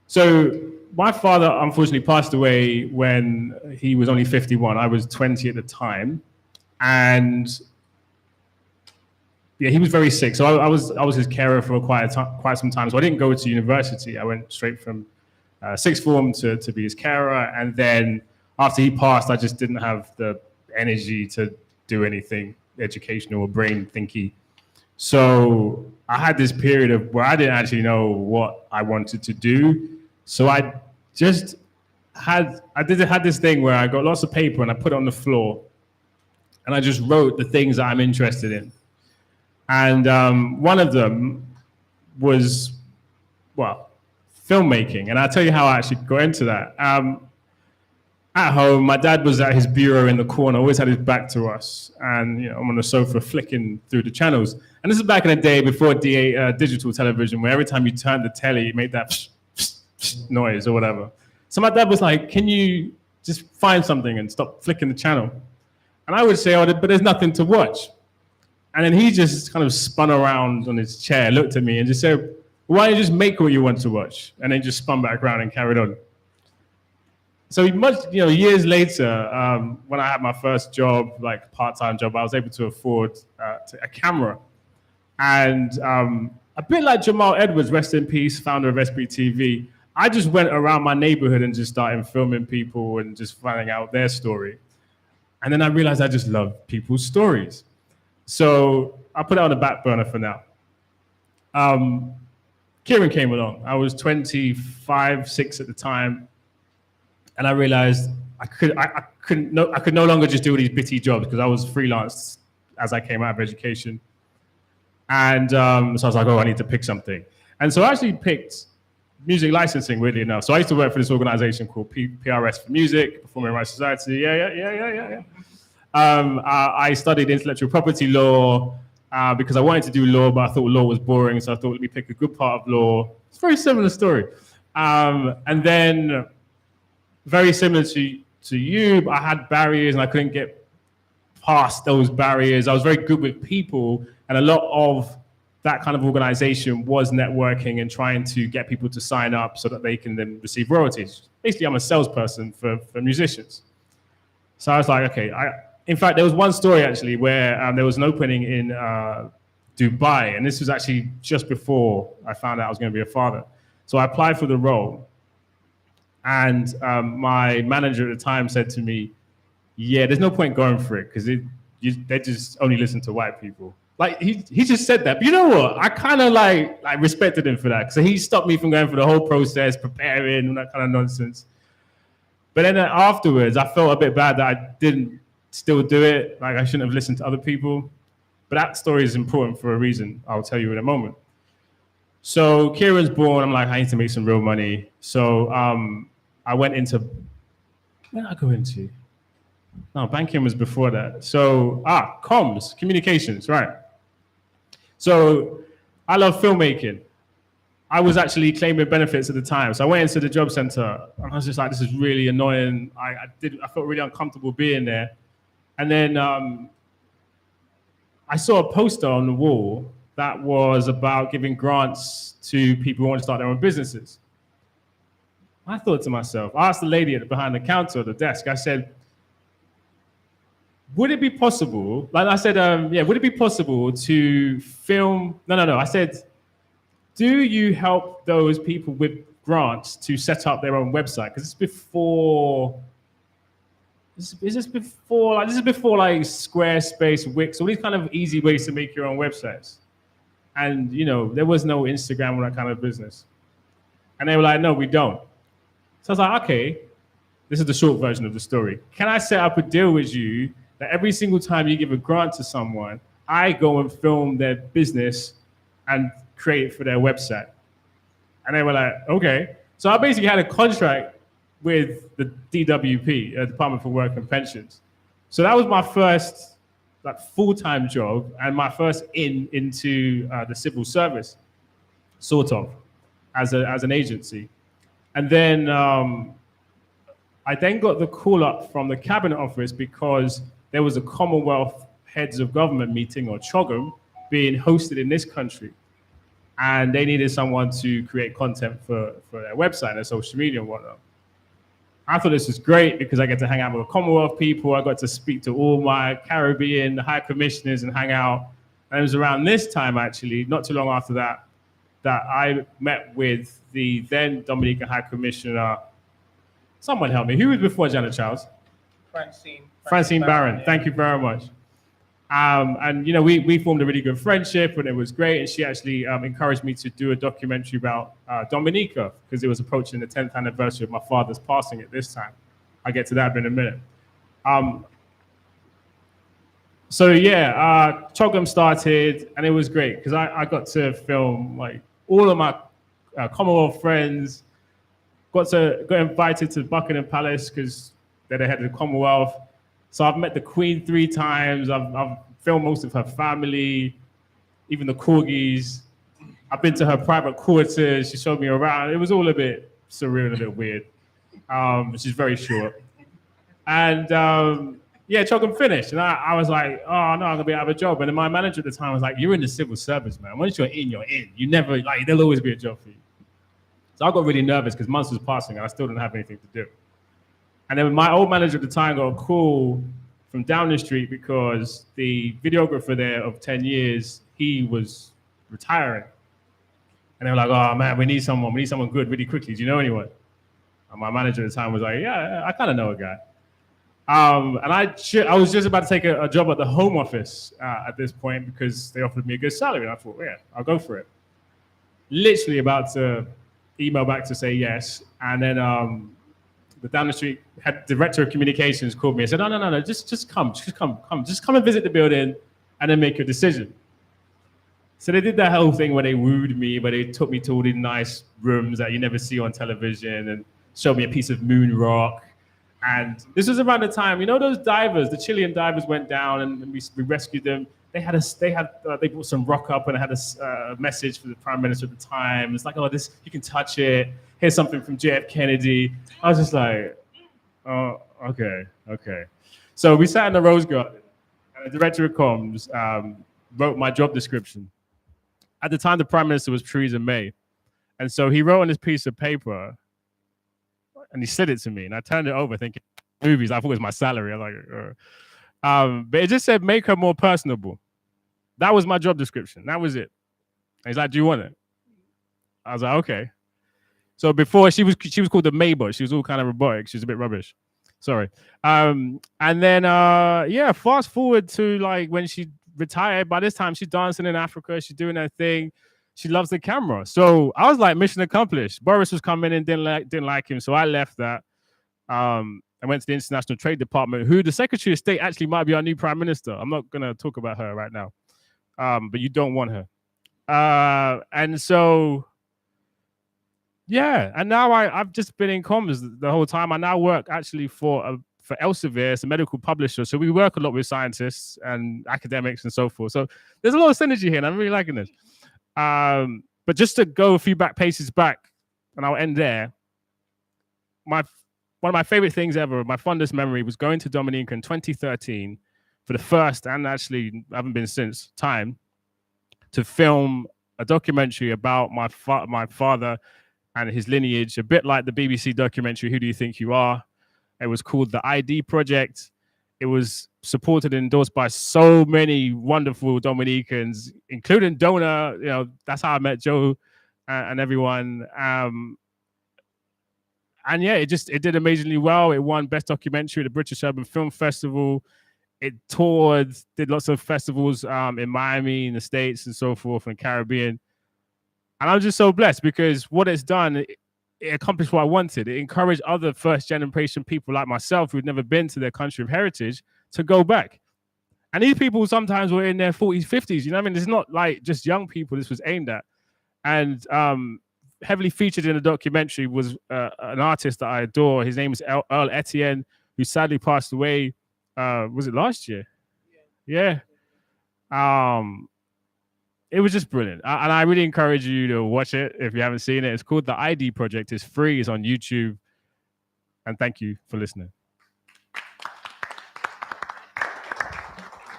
So my father unfortunately passed away when he was only 51. I was 20 at the time. And yeah, he was very sick. So I was his carer for quite some time. So I didn't go to university. I went straight from sixth form to be his carer. And then after he passed, I just didn't have the energy to do anything educational or brain thinky. So I had this period of where I didn't actually know what I wanted to do. So I just had this thing where I got lots of paper and I put it on the floor and I just wrote the things that I'm interested in. And one of them was, filmmaking. And I'll tell you how I actually got into that. At home, my dad was at his bureau in the corner, always had his back to us. And I'm on the sofa flicking through the channels. And this is back in the day before digital television, where every time you turned the telly, it made that noise or whatever. So my dad was like, can you just find something and stop flicking the channel? And I would say, but there's nothing to watch. And then he just kind of spun around on his chair, looked at me and just said, why don't you just make what you want to watch? And then just spun back around and carried on. So years later, when I had my first job, like part-time job, I was able to afford a camera. And a bit like Jamal Edwards, rest in peace, founder of SBTV, I just went around my neighborhood and just started filming people and just finding out their story. And then I realized I just love people's stories. So I put it on the back burner for now. Kieran came along. I was 25, 6 at the time. And I realized I could no longer just do these bitty jobs because I was freelance as I came out of education. And so I was like, I need to pick something. And so I actually picked music licensing, weirdly enough. So I used to work for this organization called PRS for Music, Performing Rights Society. Yeah. I studied intellectual property law because I wanted to do law, but I thought law was boring. So I thought, let me pick a good part of law. It's a very similar story. And then very similar to you, but I had barriers and I couldn't get past those barriers. I was very good with people, and a lot of that kind of organization was networking and trying to get people to sign up so that they can then receive royalties. Basically, I'm a salesperson for musicians. So I was like, okay. In fact, there was one story actually where there was an opening in Dubai, and this was actually just before I found out I was going to be a father. So I applied for the role. And my manager at the time said to me, yeah, there's no point going for it because they just only listen to white people. Like, he just said that. But you know what? I kind of like respected him for that. So he stopped me from going through the whole process, preparing, and that kind of nonsense. But then afterwards, I felt a bit bad that I didn't still do it. Like, I shouldn't have listened to other people. But that story is important for a reason. I'll tell you in a moment. So Kieran's born. I'm like, I need to make some real money. So I went into, where did I go into? No, banking was before that. So, comms, communications, right. So I love filmmaking. I was actually claiming benefits at the time. So I went into the job center and I was just like, this is really annoying. I felt really uncomfortable being there. And then I saw a poster on the wall that was about giving grants to people who want to start their own businesses. I thought to myself, I asked the lady behind the counter at the desk, I said, would it be possible, like I said, would it be possible to film, no. I said, do you help those people with grants to set up their own website? Because this is before like Squarespace, Wix, all these kind of easy ways to make your own websites. And, you know, there was no Instagram or that kind of business. And they were like, no, we don't. So I was like, okay, this is the short version of the story. Can I set up a deal with you that every single time you give a grant to someone, I go and film their business and create it for their website? And they were like, okay. So I basically had a contract with the DWP, Department for Work and Pensions. So that was my first like full-time job and my first into the civil service, sort of, as an agency. And then I then got the call up from the Cabinet Office because there was a Commonwealth Heads of Government meeting, or CHOGM, being hosted in this country. And they needed someone to create content for their website and their social media and whatnot. I thought this was great because I get to hang out with Commonwealth people. I got to speak to all my Caribbean high commissioners and hang out. And it was around this time, actually, not too long after that, that I met with the then Dominican High Commissioner. Someone help me. Who was before Janet Charles? Francine Barron. Thank you very much. And you know, we formed a really good friendship, and it was great. And she actually encouraged me to do a documentary about Dominica because it was approaching the 10th anniversary of my father's passing at this time. I'll get to that in a minute. So yeah, CHOGM started, and it was great because I got to film like all of my Commonwealth friends. Got invited to Buckingham Palace because they're the head of the Commonwealth. So I've met the Queen 3 times. I've filmed most of her family, even the corgis. I've been to her private quarters. She showed me around. It was all a bit surreal and a bit weird. She's very short. And yeah, CHOGM finished. And I was like, oh no, I'm gonna be out of a job. And then my manager at the time was like, you're in the civil service, man. Once you're in, you're in. You never, like, there'll always be a job for you. So I got really nervous because months was passing and I still didn't have anything to do. And then my old manager at the time got a call from Downing Street because the videographer there of 10 years, he was retiring. And they were like, oh man, we need someone good really quickly. Do you know anyone? And my manager at the time was like, yeah, I kind of know a guy. And I was just about to take a job at the Home Office at this point because they offered me a good salary. And I thought, yeah, I'll go for it. Literally about to email back to say yes. And then the Downing Street head director of communications called me and said, no, just come and visit the building and then make your decision. So they did that whole thing where they wooed me, where they took me to all these nice rooms that you never see on television and showed me a piece of moon rock. And this was around the time, you know, those divers, the Chilean divers went down and we rescued them. They brought some rock up and I had a message for the prime minister at the time. It's like, oh, this, you can touch it. Here's something from JF Kennedy. I was just like, oh, okay. So we sat in the Rose Garden and the director of comms wrote my job description. At the time, the prime minister was Theresa May. And so he wrote on this piece of paper and he said it to me and I turned it over thinking, movies, I thought it was my salary. I'm like, but it just said, make her more personable. That was my job description. That was it. And he's like, do you want it? I was like, okay. So before she was called the Maybot. She was all kind of robotic. She was a bit rubbish. Sorry. And then, fast forward to like when she retired. By this time, she's dancing in Africa. She's doing her thing. She loves the camera. So I was like, mission accomplished. Boris was coming in, didn't like him. So I left that. I went to the International Trade Department, who the Secretary of State actually might be our new Prime Minister. I'm not going to talk about her right now. But you don't want her. And so... yeah, and now I've just been in comms the whole time. I now work actually for Elsevier, it's a medical publisher. So we work a lot with scientists and academics and so forth. So there's a lot of synergy here, and I'm really liking this. But But just to go a few paces back, and I'll end there. One of my favorite things ever, my fondest memory, was going to Dominican in 2013 for the first, and actually I haven't been since, time to film a documentary about my father and his lineage, a bit like the BBC documentary Who Do You Think You Are? It was called The ID Project. It was supported and endorsed by so many wonderful Dominicans, including Dona. You know, that's how I met Joe and everyone. And yeah, it did amazingly well. It won Best Documentary at the British Urban Film Festival. It toured, did lots of festivals in Miami, in the States, and so forth, and Caribbean. And I'm just so blessed because what it's done, it accomplished what I wanted. It encouraged other first-generation people like myself who'd never been to their country of heritage to go back. And these people sometimes were in their 40s, 50s. You know what I mean? It's not like just young people this was aimed at. And heavily featured in the documentary was an artist that I adore. His name is Earl Etienne, who sadly passed away. Was it last year? Yeah. It was just brilliant. And I really encourage you to watch it if you haven't seen it. It's called The ID Project. It's free. It's on YouTube. And thank you for listening.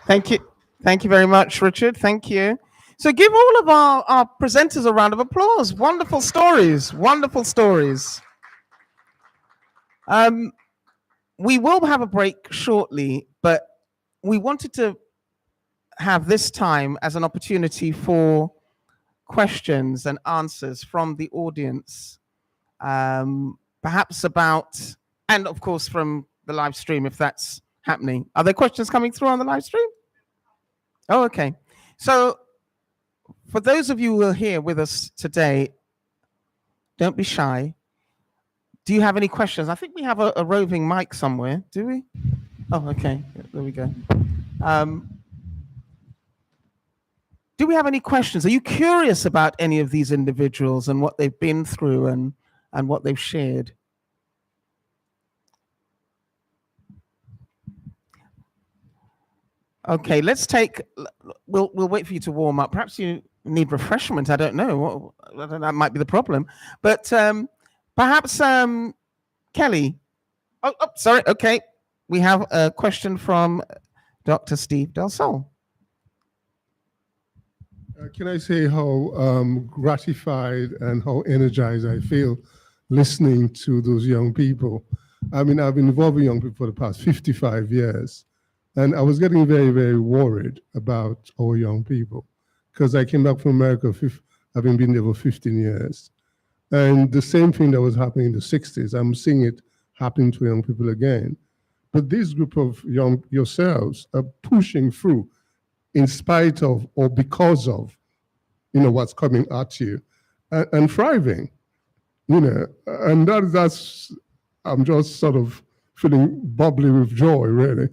Thank you. Thank you very much, Richard. Thank you. So give all of our presenters a round of applause. Wonderful stories. Wonderful stories. We will have a break shortly, but we wanted to have this time as an opportunity for questions and answers from the audience, perhaps about, and of course from the live stream if that's happening. Are there questions coming through on the live stream? Oh, okay. So for those of you who are here with us today, don't be shy. Do you have any questions? I think we have a roving mic somewhere, do we? Oh, okay, there we go. Do we have any questions? Are you curious about any of these individuals and what they've been through and what they've shared? Okay, we'll wait for you to warm up. Perhaps you need refreshment. I don't know. That might be the problem. But perhaps Kelly. Oh, sorry. Okay, we have a question from Dr. Steve Del Sol. Can I say how gratified and how energized I feel listening to those young people? I mean, I've been involved with young people for the past 55 years, and I was getting very, very worried about our young people because I came back from America, I've been there for 15 years. And the same thing that was happening in the 60s, I'm seeing it happening to young people again. But this group of yourselves are pushing through in spite of or because of, what's coming at you and thriving, and that's, I'm just sort of feeling bubbly with joy, really.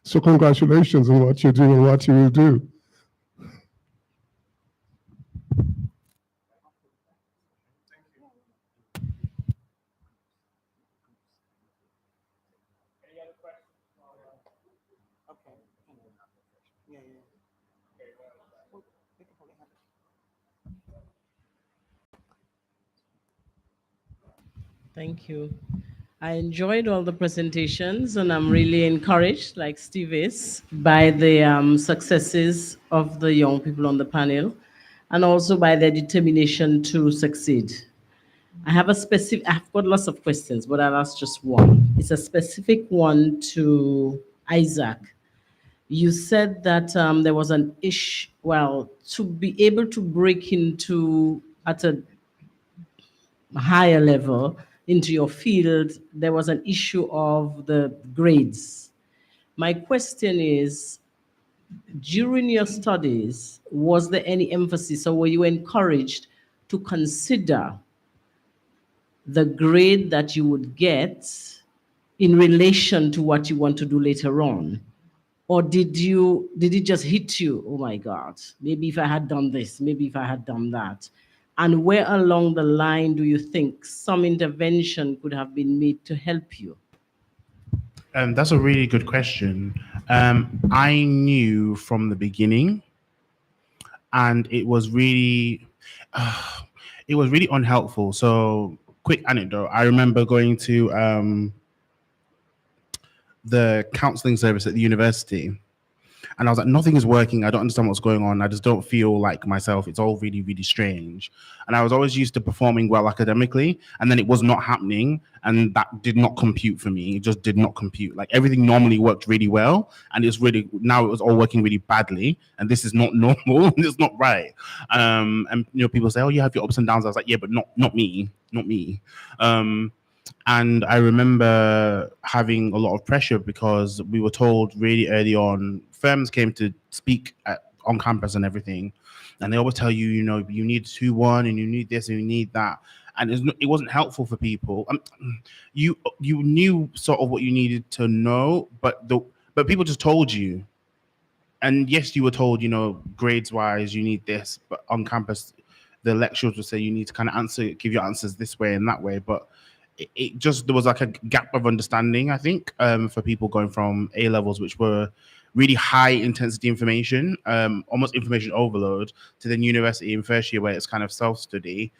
So congratulations on what you're doing and what you will do. Thank you. I enjoyed all the presentations, and I'm really encouraged, like Steve is, by the successes of the young people on the panel, and also by their determination to succeed. I've got lots of questions, but I'll ask just one. It's a specific one to Isaac. You said that there was an issue, to be able to break into at a higher level into your field, there was an issue of the grades. My question is, during your studies, was there any emphasis or were you encouraged to consider the grade that you would get in relation to what you want to do later on? Or did it just hit you? Oh my God, maybe if I had done this, maybe if I had done that. And where along the line do you think some intervention could have been made to help you? That's a really good question. I knew from the beginning, and it was really, it was really unhelpful. So, quick anecdote: I remember going to the counselling service at the university, and I was like, nothing is working. I don't understand what's going on. I just don't feel like myself. It's all really, really strange. And I was always used to performing well academically, and then it was not happening. And that did not compute for me. It just did not compute. Like everything normally worked really well. And now it was all working really badly. And this is not normal. It's not right. And people say, oh, you have your ups and downs. I was like, yeah, but not me. And I remember having a lot of pressure because we were told really early on, firms came to speak on campus and everything. And they always tell you, you need 2-1 and you need this and you need that. And it wasn't helpful for people. You knew sort of what you needed to know, but people just told you. And yes, you were told, grades wise, you need this. But on campus, the lecturers would say you need to kind of give your answers this way and that way. But there was like a gap of understanding, I think, for people going from A levels, which were really high intensity information, almost information overload, to then university in first year where it's kind of self-study,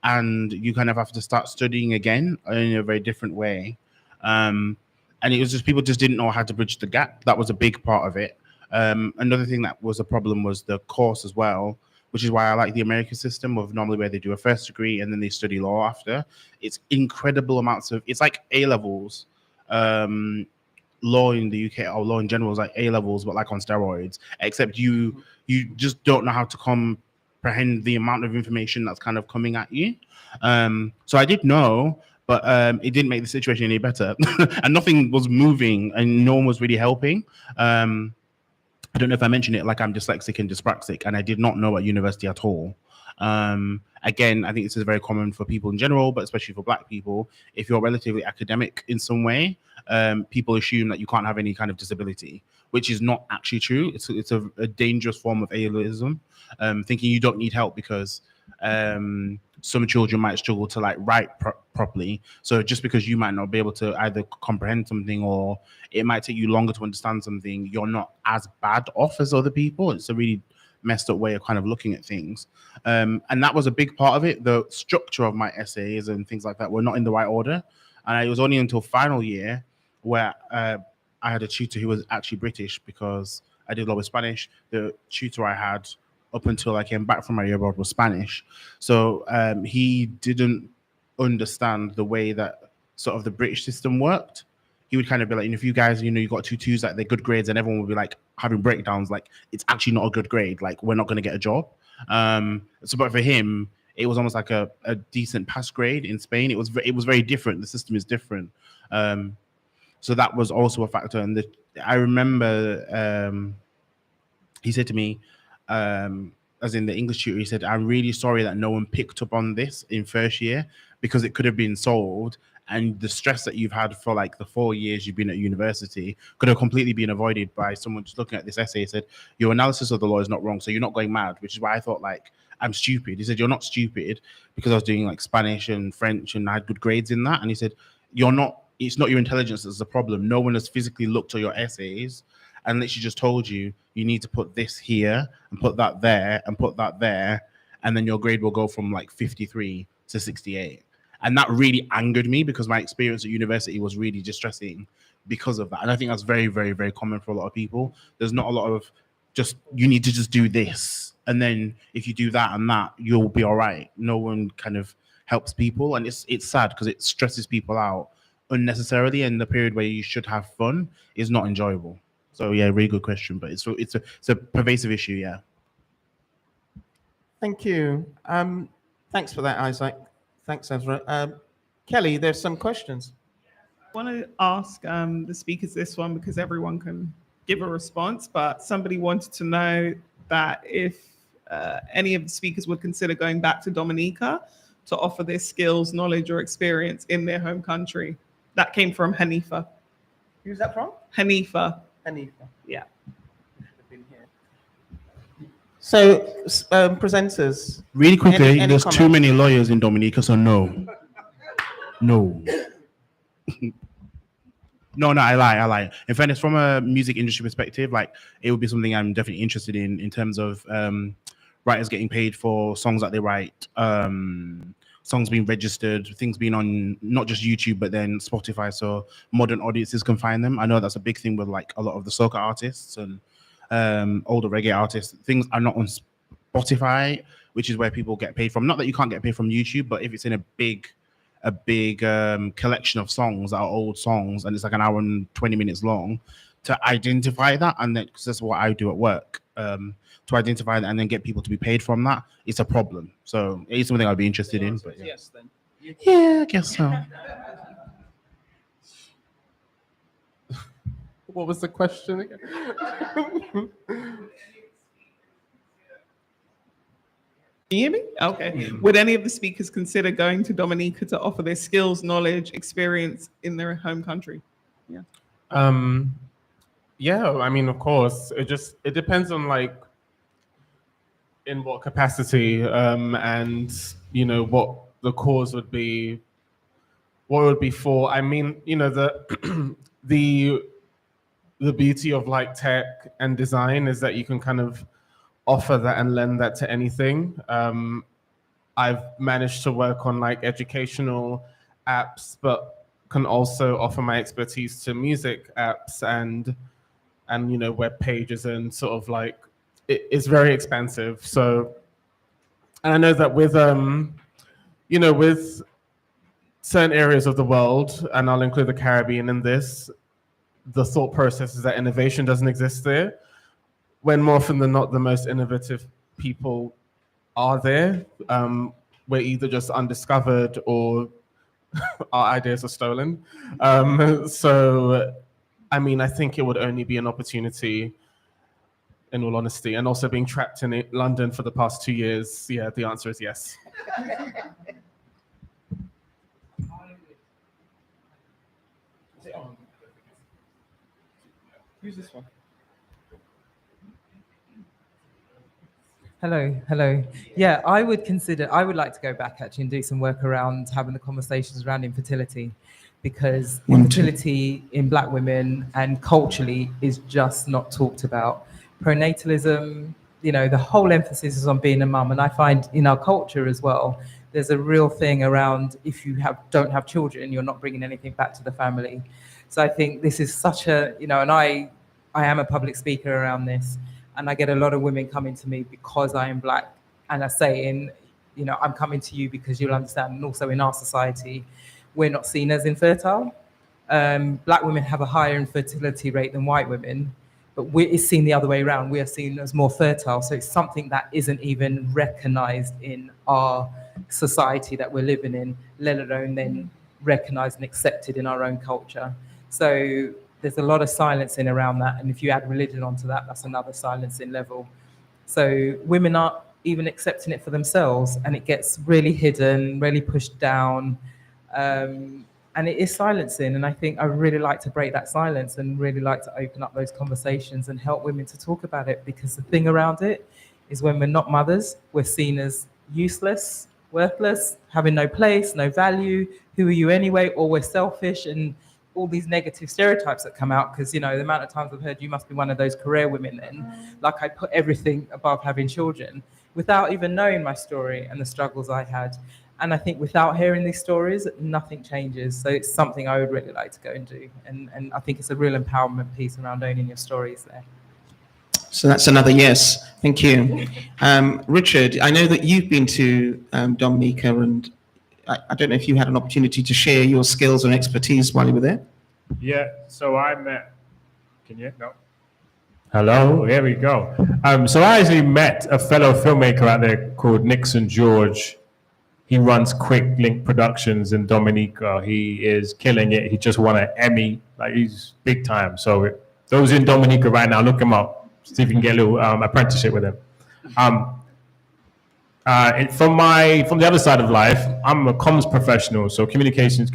and you kind of have to start studying again in a very different way. And it was just people just didn't know how to bridge the gap. That was a big part of it. Another thing that was a problem was the course as well, which is why I like the American system of normally where they do a first degree and then they study law after. It's incredible amounts it's like A levels. Law in the UK or law in general is like A levels, but like on steroids, except you just don't know how to comprehend the amount of information that's kind of coming at you. So I did know, but it didn't make the situation any better. And nothing was moving and no one was really helping. I don't know if I mentioned it, like I'm dyslexic and dyspraxic, and I did not know at university at all. Again, I think this is very common for people in general, but especially for Black people. If you're relatively academic in some way, people assume that you can't have any kind of disability, which is not actually true. It's a dangerous form of ableism, thinking you don't need help because some children might struggle to like write properly. So just because you might not be able to either comprehend something or it might take you longer to understand something, you're not as bad off as other people. It's a really messed up way of kind of looking at things. And that was a big part of it. The structure of my essays and things like that were not in the right order. And it was only until final year where I had a tutor who was actually British because I did law with Spanish. The tutor I had up until I came back from my year abroad was Spanish. So he didn't understand the way that sort of the British system worked. He would kind of be like, if you guys, you got 2 2s, like they're good grades, and everyone would be like having breakdowns, like it's actually not a good grade, like we're not going to get a job. So, but for him, it was almost like a decent pass grade in Spain. It was very different. The system is different. So that was also a factor. And I remember he said to me, as in the English tutor, he said, I'm really sorry that no one picked up on this in first year because it could have been solved. And the stress that you've had for like the 4 years you've been at university could have completely been avoided by someone just looking at this essay. He said, your analysis of the law is not wrong, so you're not going mad, which is why I thought like, I'm stupid. He said, you're not stupid because I was doing like Spanish and French and I had good grades in that. And he said, it's not your intelligence that's the problem. No one has physically looked at your essays and literally just told you, you need to put this here and put that there and put that there. And then your grade will go from like 53 to 68. And that really angered me because my experience at university was really distressing because of that. And I think that's very, very, very common for a lot of people. There's not a lot of you need to just do this. And then if you do that and that, you'll be all right. No one kind of helps people. And it's sad because it stresses people out unnecessarily. And the period where you should have fun is not enjoyable. So yeah, really good question. But it's a pervasive issue, yeah. Thank you. Thanks for that, Isaac. Thanks, Ezra. Kelly, there's some questions. I want to ask the speakers this one because everyone can give a response, but somebody wanted to know that if any of the speakers would consider going back to Dominica to offer their skills, knowledge, or experience in their home country. That came from Hanifa. Who's that from? Hanifa. Hanifa. Yeah. So, presenters. Really quickly, any there's comments? too many lawyers in Dominica, so no. No. No, I lie. In fairness, from a music industry perspective, like it would be something I'm definitely interested in terms of writers getting paid for songs that they write, songs being registered, things being on not just YouTube but then Spotify, so modern audiences can find them. I know that's a big thing with like a lot of the soca artists and older reggae artists. Things are not on Spotify, which is where people get paid from. Not that you can't get paid from YouTube, but if it's in a big collection of songs that are old songs and it's like an hour and 20 minutes long, to identify that, and then because that's what I do at work, to identify that and then get people to be paid from that, it's a problem. So it's something I'd be interested in. But yeah. Yes, then. Yeah, I guess so. What was the question again? Can you hear me? Okay. Would any of the speakers consider going to Dominica to offer their skills, knowledge, experience in their home country? Yeah. Yeah, I mean, of course, it depends on like in what capacity, and you know what the cause would be, what it would be for. I mean, you know, the the beauty of like tech and design is that you can kind of offer that and lend that to anything. I've managed to work on like educational apps, but can also offer my expertise to music apps and you know, web pages, and sort of like it's very expensive. So, and I know that with you know, with certain areas of the world, and I'll include the Caribbean in this, the thought process is that innovation doesn't exist there, when more often than not the most innovative people are there. We're either just undiscovered or our ideas are stolen. So I mean, I think it would only be an opportunity, in all honesty, and also being trapped in London for the past 2 years. Yeah, the answer is yes. Who's this one? Hello. Yeah, I would like to go back actually and do some work around having the conversations around infertility, because infertility in Black women and culturally is just not talked about. Pronatalism, you know, the whole emphasis is on being a mum, and I find in our culture as well, there's a real thing around if you don't have children, you're not bringing anything back to the family. So I think this is such a, you know, and I am a public speaker around this, and I get a lot of women coming to me because I am Black, and are saying, you know, I'm coming to you because you'll understand. And also in our society, we're not seen as infertile. Black women have a higher infertility rate than white women, but it's seen the other way around. We are seen as more fertile. So it's something that isn't even recognized in our society that we're living in, let alone then recognized and accepted in our own culture. So there's a lot of silencing around that. And if you add religion onto that, that's another silencing level. So women aren't even accepting it for themselves, and it gets really hidden, really pushed down. And it is silencing. And I think I really like to break that silence and really like to open up those conversations and help women to talk about it, because the thing around it is when we're not mothers, we're seen as useless, worthless, having no place, no value. Who are you anyway? Or we're selfish, and all these negative stereotypes that come out, because, you know, the amount of times I've heard you must be one of those career women then, like I put everything above having children without even knowing my story and the struggles I had. And I think without hearing these stories, nothing changes. So it's something I would really like to go and do. And I think it's a real empowerment piece around owning your stories there. So that's another yes. Thank you. Richard, I know that you've been to Dominica, and I don't know if you had an opportunity to share your skills and expertise while you were there. Yeah, so I met, no? Hello, here we go. So I actually met a fellow filmmaker out there called Nixon George. He runs Quick Link Productions in Dominica. He is killing it. He just won an Emmy. Like, he's big time. So those in Dominica right now, look him up. See if you can get a little apprenticeship with him. From the other side of life, I'm a comms professional. So communications.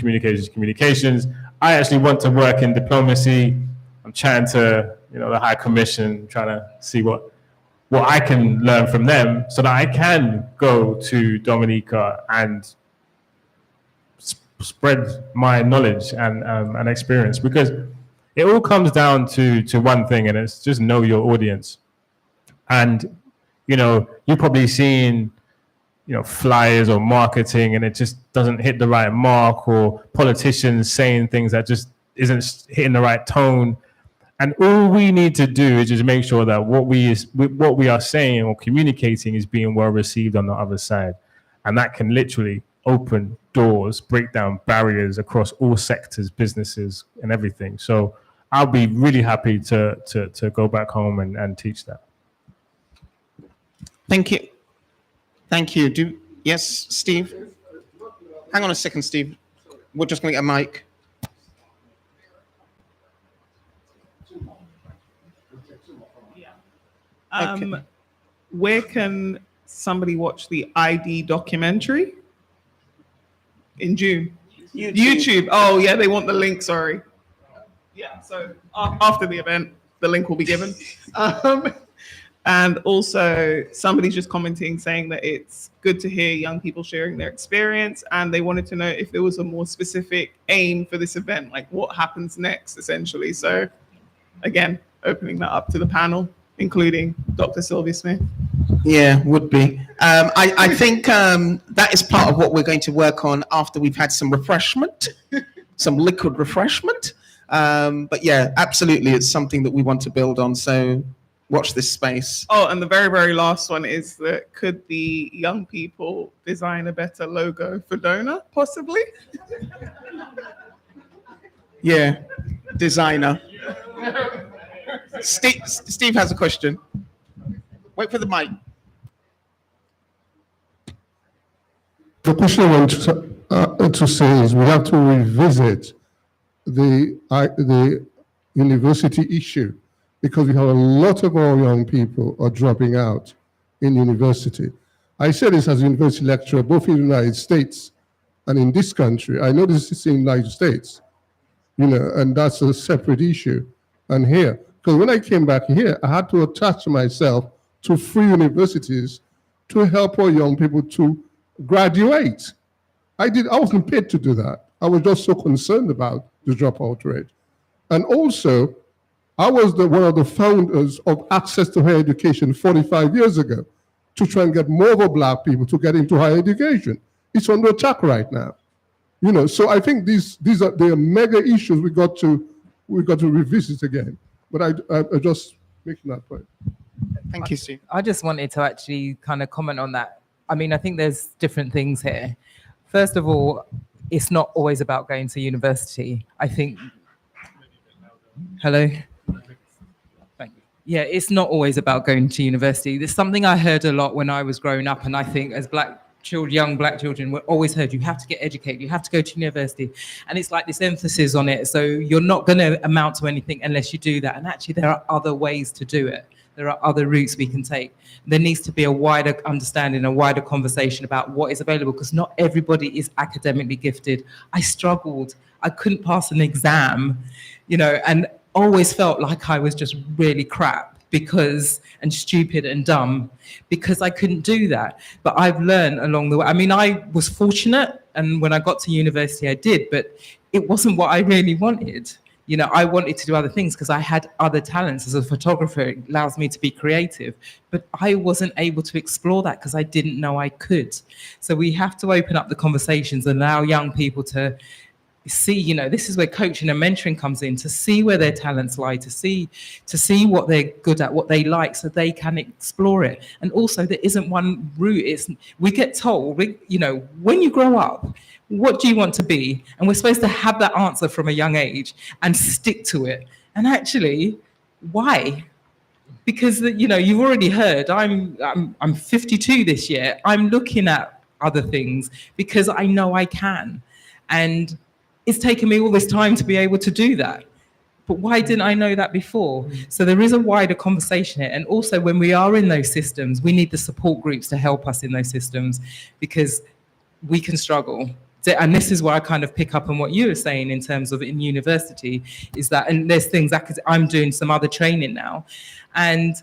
I actually want to work in diplomacy. I'm chatting to, you know, the High Commission, trying to see what I can learn from them so that I can go to Dominica and spread my knowledge and experience, because it all comes down to one thing, and it's just know your audience. And you're probably seeing, flyers or marketing, and it just doesn't hit the right mark, or politicians saying things that just isn't hitting the right tone. And all we need to do is just make sure that what we are saying or communicating is being well received on the other side. And that can literally open doors, break down barriers across all sectors, businesses, and everything. So I'll be really happy to go back home and teach that. Thank you. Thank you. Yes, Steve? Hang on a second, Steve. We're just going to get a mic. Okay. Where can somebody watch the ID documentary? In June. YouTube. Oh, yeah, they want the link, sorry. Yeah, so after the event, the link will be given. And also, somebody's just commenting saying that it's good to hear young people sharing their experience, and they wanted to know if there was a more specific aim for this event, like what happens next, essentially. So, again, opening that up to the panel, including Dr. Sylvia Smith. Yeah, would be. I think that is part of what we're going to work on after we've had some refreshment, some liquid refreshment. But yeah, absolutely, it's something that we want to build on. So watch this space. Oh, and the very, very last one is that could the young people design a better logo for Donor, possibly? Yeah, designer. Steve has a question. Wait for the mic. The question I want to say is we have to revisit the university issue, because we have a lot of our young people are dropping out in university. I say this as a university lecturer, both in the United States and in this country. I know this is in the United States, and that's a separate issue. And here, because when I came back here, I had to attach myself to free universities to help our young people to graduate. I wasn't paid to do that. I was just so concerned about the dropout rate. And also, I was one of the founders of Access to Higher Education 45 years ago to try and get more of our Black people to get into higher education. It's under attack right now. So I think these are mega issues we got to revisit again. But I just making that point. Thank you, Steve. I just wanted to actually kind of comment on that. I mean, I think there's different things here. First of all, it's not always about going to university. I think, hello? Thank you. Yeah, it's not always about going to university. There's something I heard a lot when I was growing up, and I think as young Black children, we always heard you have to get educated, you have to go to university. And it's like this emphasis on it. So you're not going to amount to anything unless you do that. And actually, there are other ways to do it. There are other routes we can take. There needs to be a wider understanding, a wider conversation about what is available, because not everybody is academically gifted. I struggled. I couldn't pass an exam, and always felt like I was just really crap and stupid and dumb because I couldn't do that. But I've learned along the way. I mean, I was fortunate, and when I got to university, I did, but it wasn't what I really wanted. I wanted to do other things because I had other talents. As a photographer, it allows me to be creative, but I wasn't able to explore that because I didn't know I could. So we have to open up the conversations and allow young people to see, this is where coaching and mentoring comes in, to see where their talents lie, to see what they're good at, what they like, so they can explore it. And also, there isn't one route. We get told, when you grow up, what do you want to be? And we're supposed to have that answer from a young age and stick to it. And actually, why? Because you've already heard, I'm 52 this year. I'm looking at other things because I know I can. And it's taken me all this time to be able to do that. But why didn't I know that before? So there is a wider conversation here. And also, when we are in those systems, we need the support groups to help us in those systems, because we can struggle. And this is where I kind of pick up on what you were saying in terms of in university, is that, and there's things I'm doing some other training now. And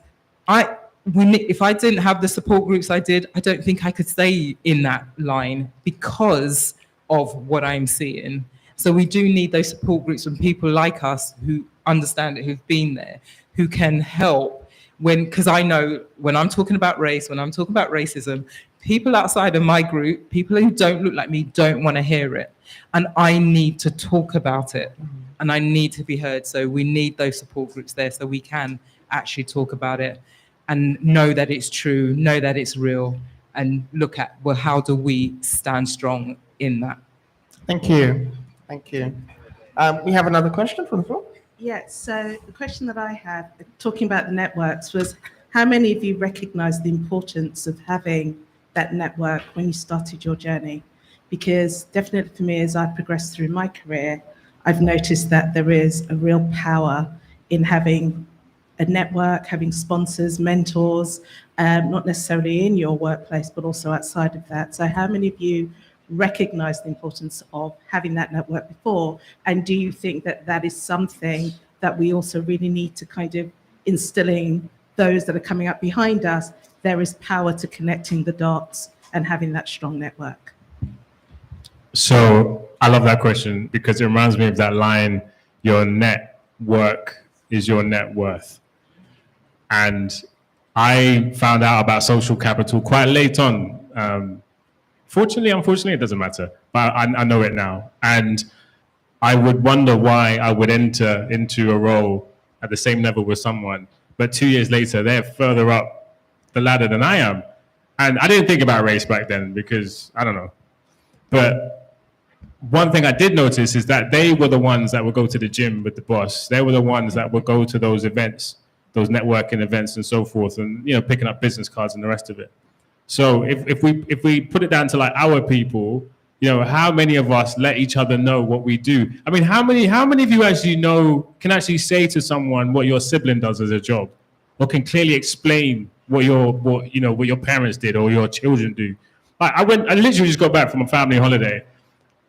if I didn't have the support groups I did, I don't think I could stay in that line because of what I'm seeing. So we do need those support groups from people like us who understand it, who've been there, who can help because I know when I'm talking about race, when I'm talking about racism, people outside of my group, people who don't look like me, don't want to hear it. And I need to talk about it and I need to be heard. So we need those support groups there so we can actually talk about it and know that it's true, know that it's real, and look at, well, how do we stand strong in that? Thank you. Thank you. We have another question from the floor. Yeah, so the question that I had, talking about the networks, was how many of you recognize the importance of having that network when you started your journey? Because definitely for me, as I progressed through my career, I've noticed that there is a real power in having a network, having sponsors, mentors, not necessarily in your workplace, but also outside of that. So how many of you recognize the importance of having that network before? And do you think that that is something that we also really need to kind of instilling those that are coming up behind us? There is power to connecting the dots and having that strong network. So I love that question because it reminds me of that line, your network is your net worth. And I found out about social capital quite late on. Fortunately, unfortunately, it doesn't matter, but I know it now. And I would wonder why I would enter into a role at the same level with someone, but 2 years later, they're further up the ladder than I am. And I didn't think about race back then because, I don't know. But one thing I did notice is that they were the ones that would go to the gym with the boss. They were the ones that would go to those events, those networking events and so forth, and, you know, picking up business cards and the rest of it. So if we put it down to like our people, you know, how many of us let each other know what we do? I mean, how many of you actually can actually say to someone what your sibling does as a job, or can clearly explain what your parents did or your children do? Like I literally just got back from a family holiday,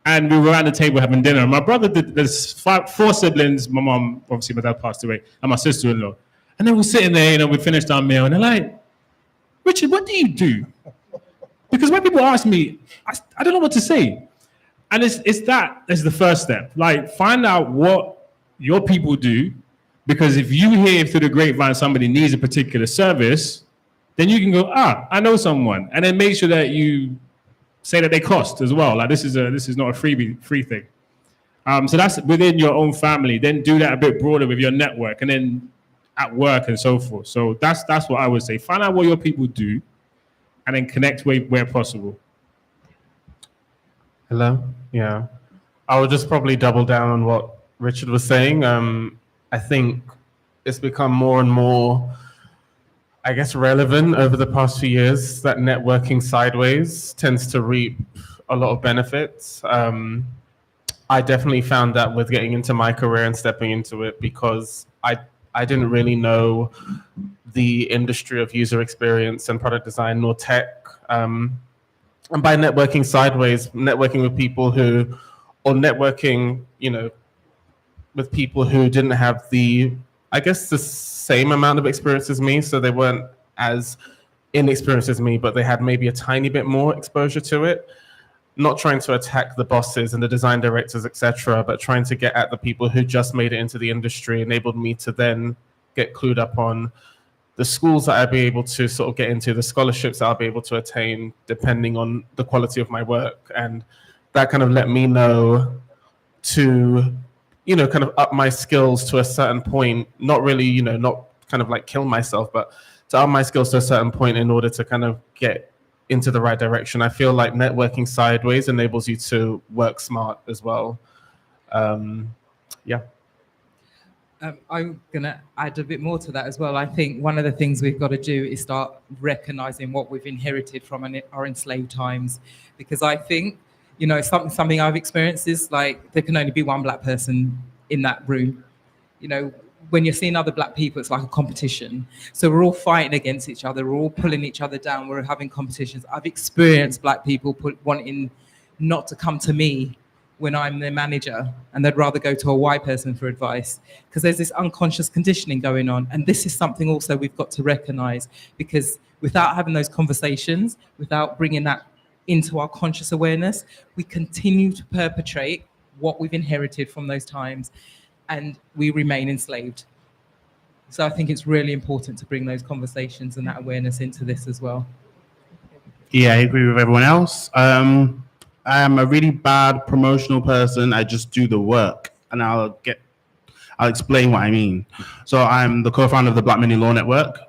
and we were around the table having dinner. And my brother there's four siblings. My mom, obviously, my dad passed away, and my sister-in-law. And then we're sitting there, you know, we finished our meal, and they're like, Richard, what do you do? Because when people ask me, I don't know what to say. And it's that as the first step. Like, find out what your people do, because if you hear through the grapevine somebody needs a particular service, then you can go, I know someone. And then make sure that you say that they cost as well. Like, this is not a free thing. So that's within your own family. Then do that a bit broader with your network, and then at work and so forth. So that's what I would say. Find out what your people do, and then connect where possible. Hello? Yeah. I would just probably double down on what Richard was saying. I think it's become more and more, I guess, relevant over the past few years that networking sideways tends to reap a lot of benefits. I definitely found that with getting into my career and stepping into it, because I didn't really know the industry of user experience and product design nor tech. And by networking sideways, networking with people networking, you know, with people who didn't have the same amount of experience as me. So they weren't as inexperienced as me, but they had maybe a tiny bit more exposure to it. Not trying to attack the bosses and the design directors, etc., but trying to get at the people who just made it into the industry, enabled me to then get clued up on the schools that I'd be able to sort of get into, the scholarships that I'll be able to attain, depending on the quality of my work. And that kind of let me know to, you know, kind of up my skills to a certain point, not really, you know, not kind of like kill myself, but to up my skills to a certain point in order to kind of get into the right direction. I feel like networking sideways enables you to work smart as well. Yeah. I'm going to add a bit more to that as well. I think one of the things we've got to do is start recognizing what we've inherited from our enslaved times. Because I think, you know, something I've experienced is like there can only be one black person in that room. You know, when you're seeing other black people, it's like a competition. So we're all fighting against each other. We're all pulling each other down. We're having competitions. I've experienced black people wanting not to come to me when I'm their manager, and they'd rather go to a white person for advice, because there's this unconscious conditioning going on. And this is something also we've got to recognize, because without having those conversations, without bringing that into our conscious awareness, we continue to perpetrate what we've inherited from those times, and we remain enslaved. So I think it's really important to bring those conversations and that awareness into this as well. Yeah, I agree with everyone else. I am a really bad promotional person. I just do the work, and I'll explain what I mean. So I'm the co-founder of the Black Men in Law Network.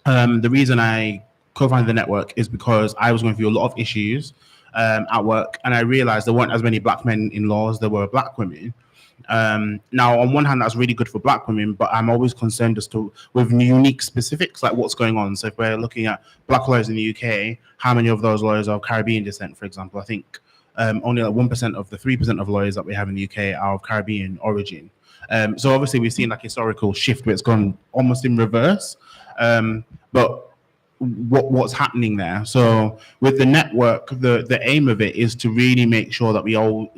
The reason I co-founded the network is because I was going through a lot of issues at work, and I realized there weren't as many black men in law as there were black women. Now, on one hand, that's really good for black women, but I'm always concerned as to with unique specifics, like what's going on. So if we're looking at black lawyers in the UK, how many of those lawyers are of Caribbean descent, for example? I think only like 1% of the 3% of lawyers that we have in the UK are of Caribbean origin. So obviously we've seen like a historical shift where it's gone almost in reverse. But what's happening there? So with the network, the aim of it is to really make sure that we all,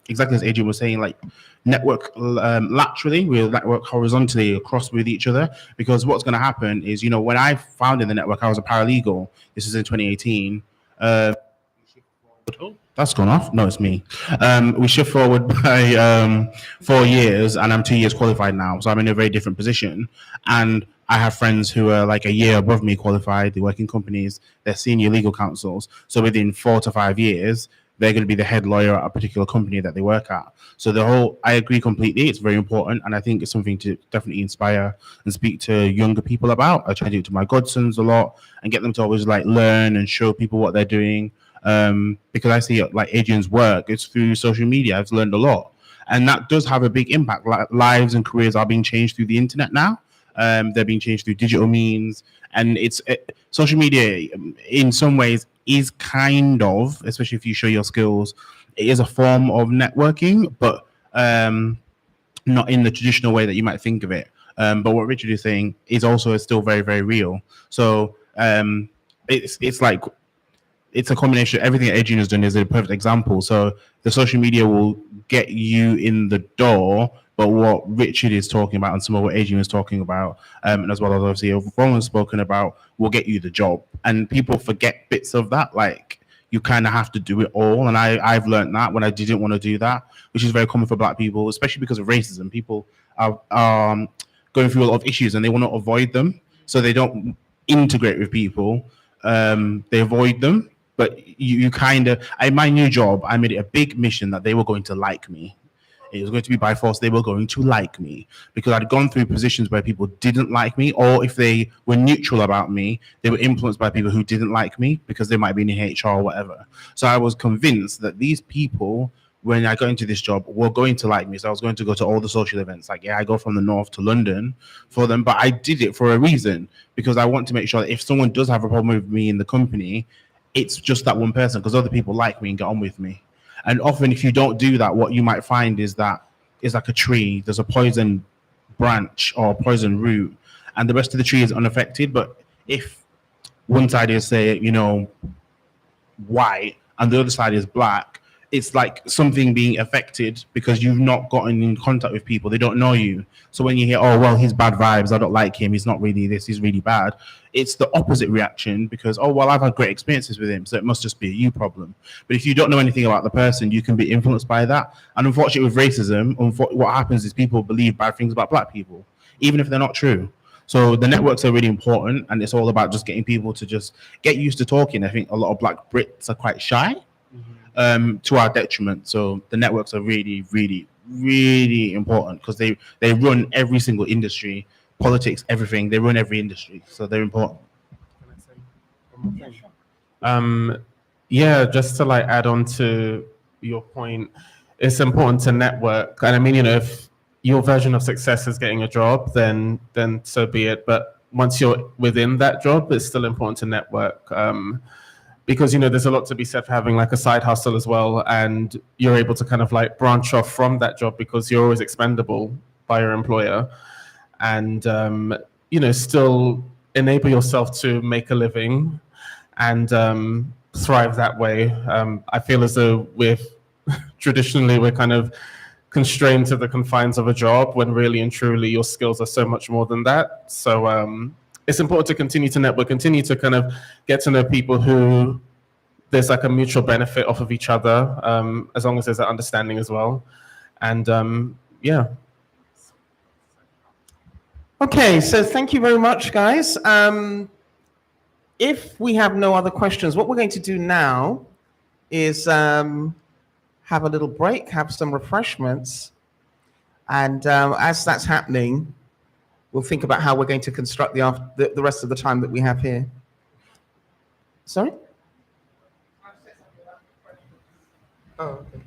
exactly as Adrian was saying, like network laterally, we'll network horizontally across with each other. Because what's going to happen is, you know, when I founded the network, I was a paralegal. This is in 2018. That's gone off. No, it's me. We shift forward by 4 years, and I'm 2 years qualified now. So I'm in a very different position. And I have friends who are like a year above me qualified. They work in companies. They're senior legal counsels. So within 4 to 5 years, they're going to be the head lawyer at a particular company that they work at. So I agree completely. It's very important. And I think it's something to definitely inspire and speak to younger people about. I try to do it to my godsons a lot and get them to always like learn and show people what they're doing. Because I see like Adrian's work, it's through social media. I've learned a lot. And that does have a big impact. Like, lives and careers are being changed through the internet now. They're being changed through digital means. And social media in some ways is kind of, especially if you show your skills, it is a form of networking, but not in the traditional way that you might think of it. But what Richard is saying is also still very, very real. So it's like, it's a combination. Everything that Adrian has done is a perfect example. So the social media will get you in the door, but what Richard is talking about and some of what Adrian is talking about, and as well as obviously Yvonne has spoken about, will get you the job. And people forget bits of that. Like, you kind of have to do it all. And I've learned that when I didn't want to do that, which is very common for black people, especially because of racism. People are going through a lot of issues and they want to avoid them. So they don't integrate with people. They avoid them. But you kind of, in my new job, I made it a big mission that they were going to like me. It was going to be by force. They were going to like me because I'd gone through positions where people didn't like me, or if they were neutral about me, they were influenced by people who didn't like me because they might be in HR or whatever. So I was convinced that these people, when I got into this job, were going to like me. So I was going to go to all the social events. Like, yeah, I go from the north to London for them, but I did it for a reason, because I want to make sure that if someone does have a problem with me in the company, it's just that one person, because other people like me and get on with me. And often if you don't do that, what you might find is that it's like a tree. There's a poison branch or a poison root, and the rest of the tree is unaffected. But if one side is, say, you know, white and the other side is black, it's like something being affected because you've not gotten in contact with people. They don't know you. So when you hear, oh, well, he's bad vibes, I don't like him, he's not really this, he's really bad, it's the opposite reaction because, oh, well, I've had great experiences with him, so it must just be a you problem. But if you don't know anything about the person, you can be influenced by that. And unfortunately with racism, what happens is people believe bad things about black people, even if they're not true. So the networks are really important, and it's all about just getting people to just get used to talking. I think a lot of black Brits are quite shy. To our detriment. So the networks are really, really, really important because they run every single industry, politics, everything. They run every industry, so they're important. Yeah, just to like add on to your point, it's important to network. And I mean, you know, if your version of success is getting a job, then so be it. But once you're within that job, it's still important to network. Because, you know, there's a lot to be said for having like a side hustle as well. And you're able to kind of like branch off from that job because you're always expendable by your employer. And, you know, still enable yourself to make a living and thrive that way. I feel as though traditionally we're kind of constrained to the confines of a job when really and truly your skills are so much more than that. So, it's important to continue to network, continue to kind of get to know people who there's like a mutual benefit off of each other, as long as there's an understanding as well. And yeah. Okay, so thank you very much, guys. If we have no other questions, what we're going to do now is have a little break, have some refreshments, and as that's happening, we'll think about how we're going to construct the rest of the time that we have here. Sorry? Oh, okay.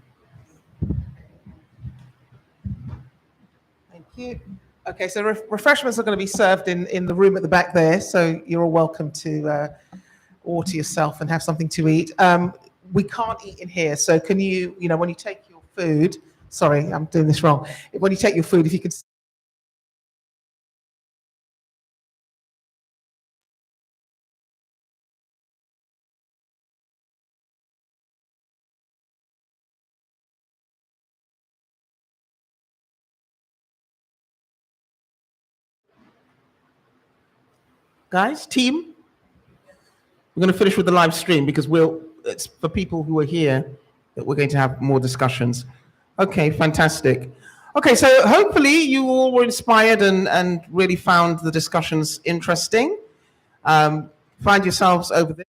Thank you. Okay, so refreshments are going to be served in the room at the back there, so you're all welcome to order yourself and have something to eat. We can't eat in here, so can you, when you take your food, sorry, I'm doing this wrong. When you take your food, if you could. Guys, team, we're going to finish with the live stream because it's for people who are here that we're going to have more discussions. Okay, fantastic. Okay, so hopefully you all were inspired and really found the discussions interesting. Find yourselves over there.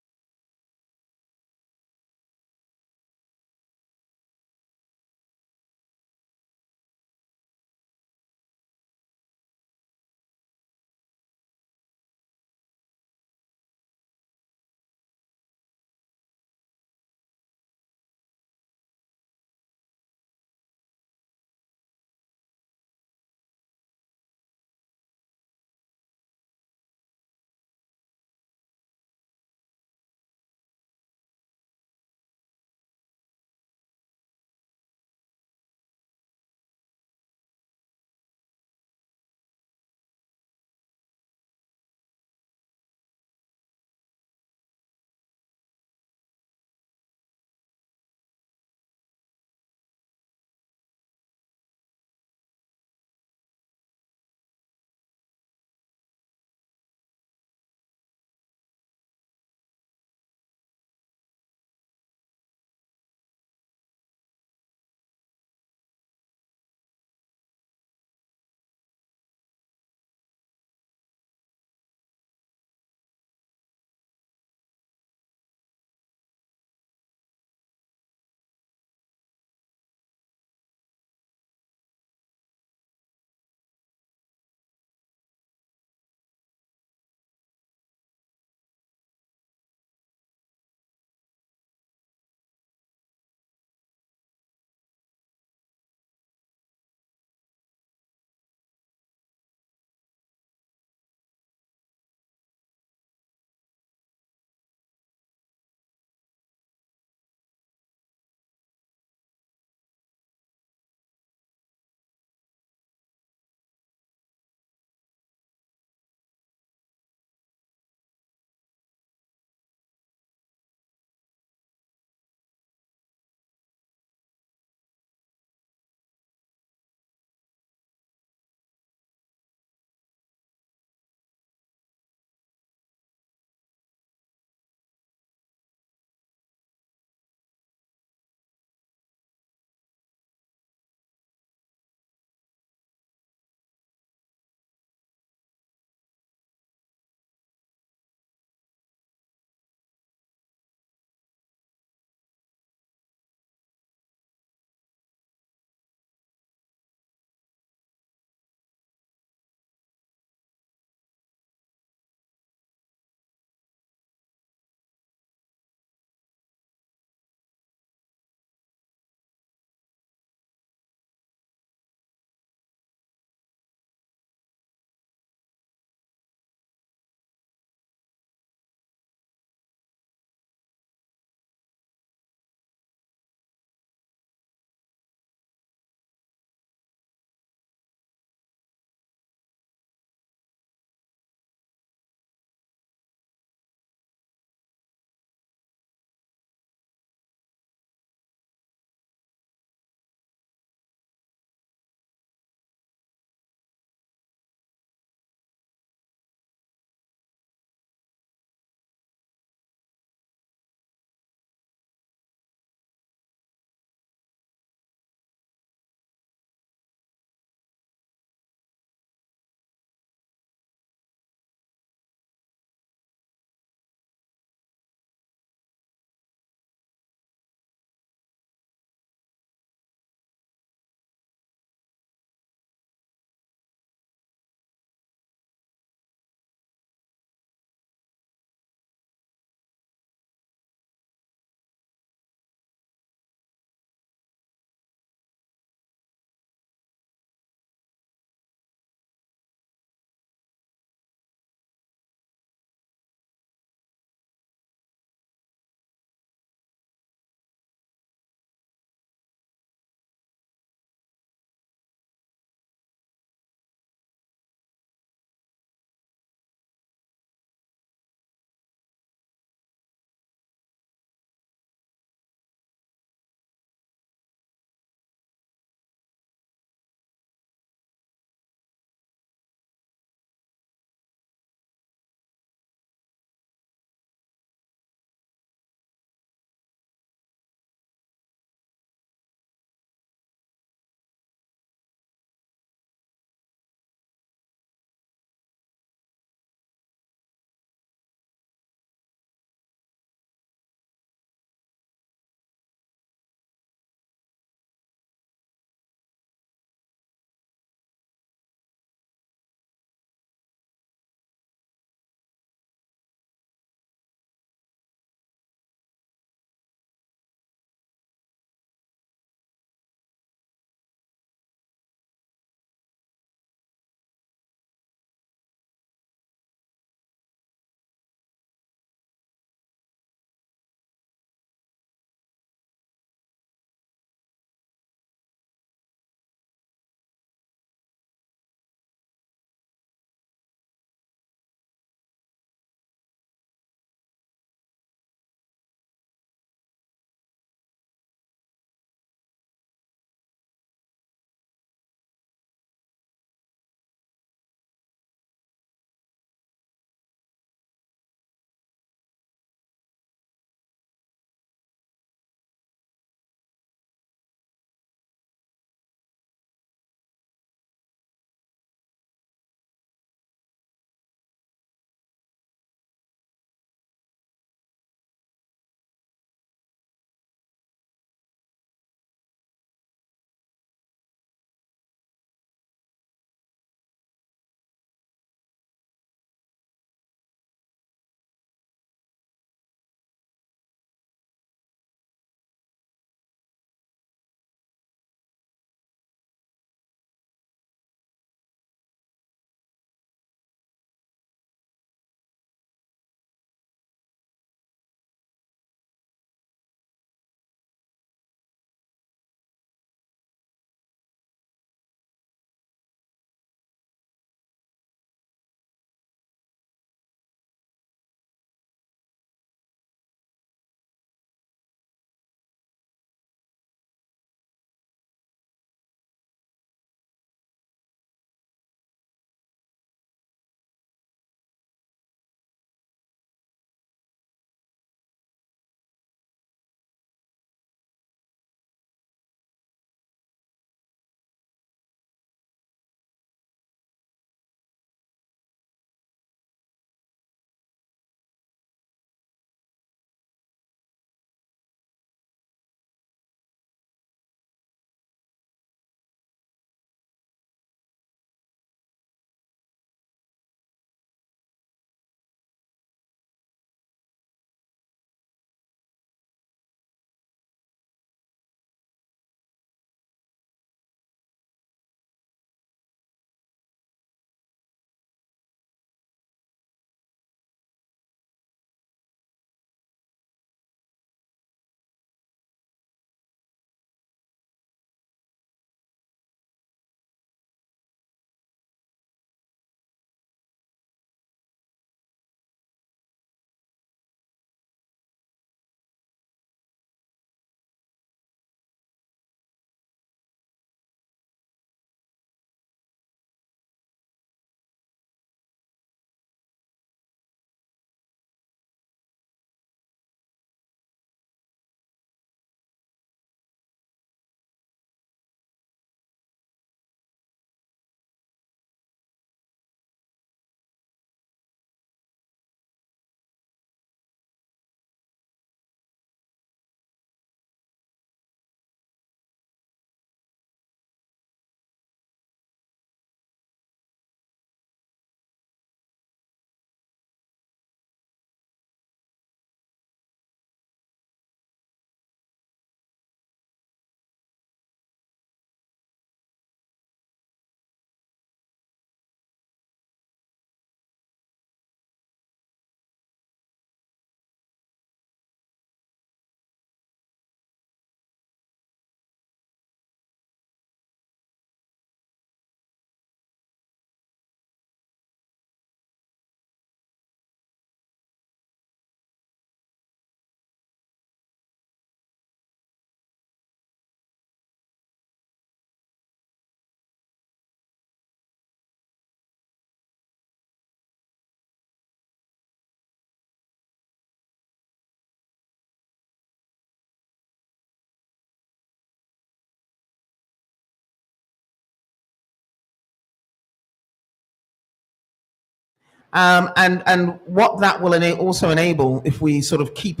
And what that will also enable, if we sort of keep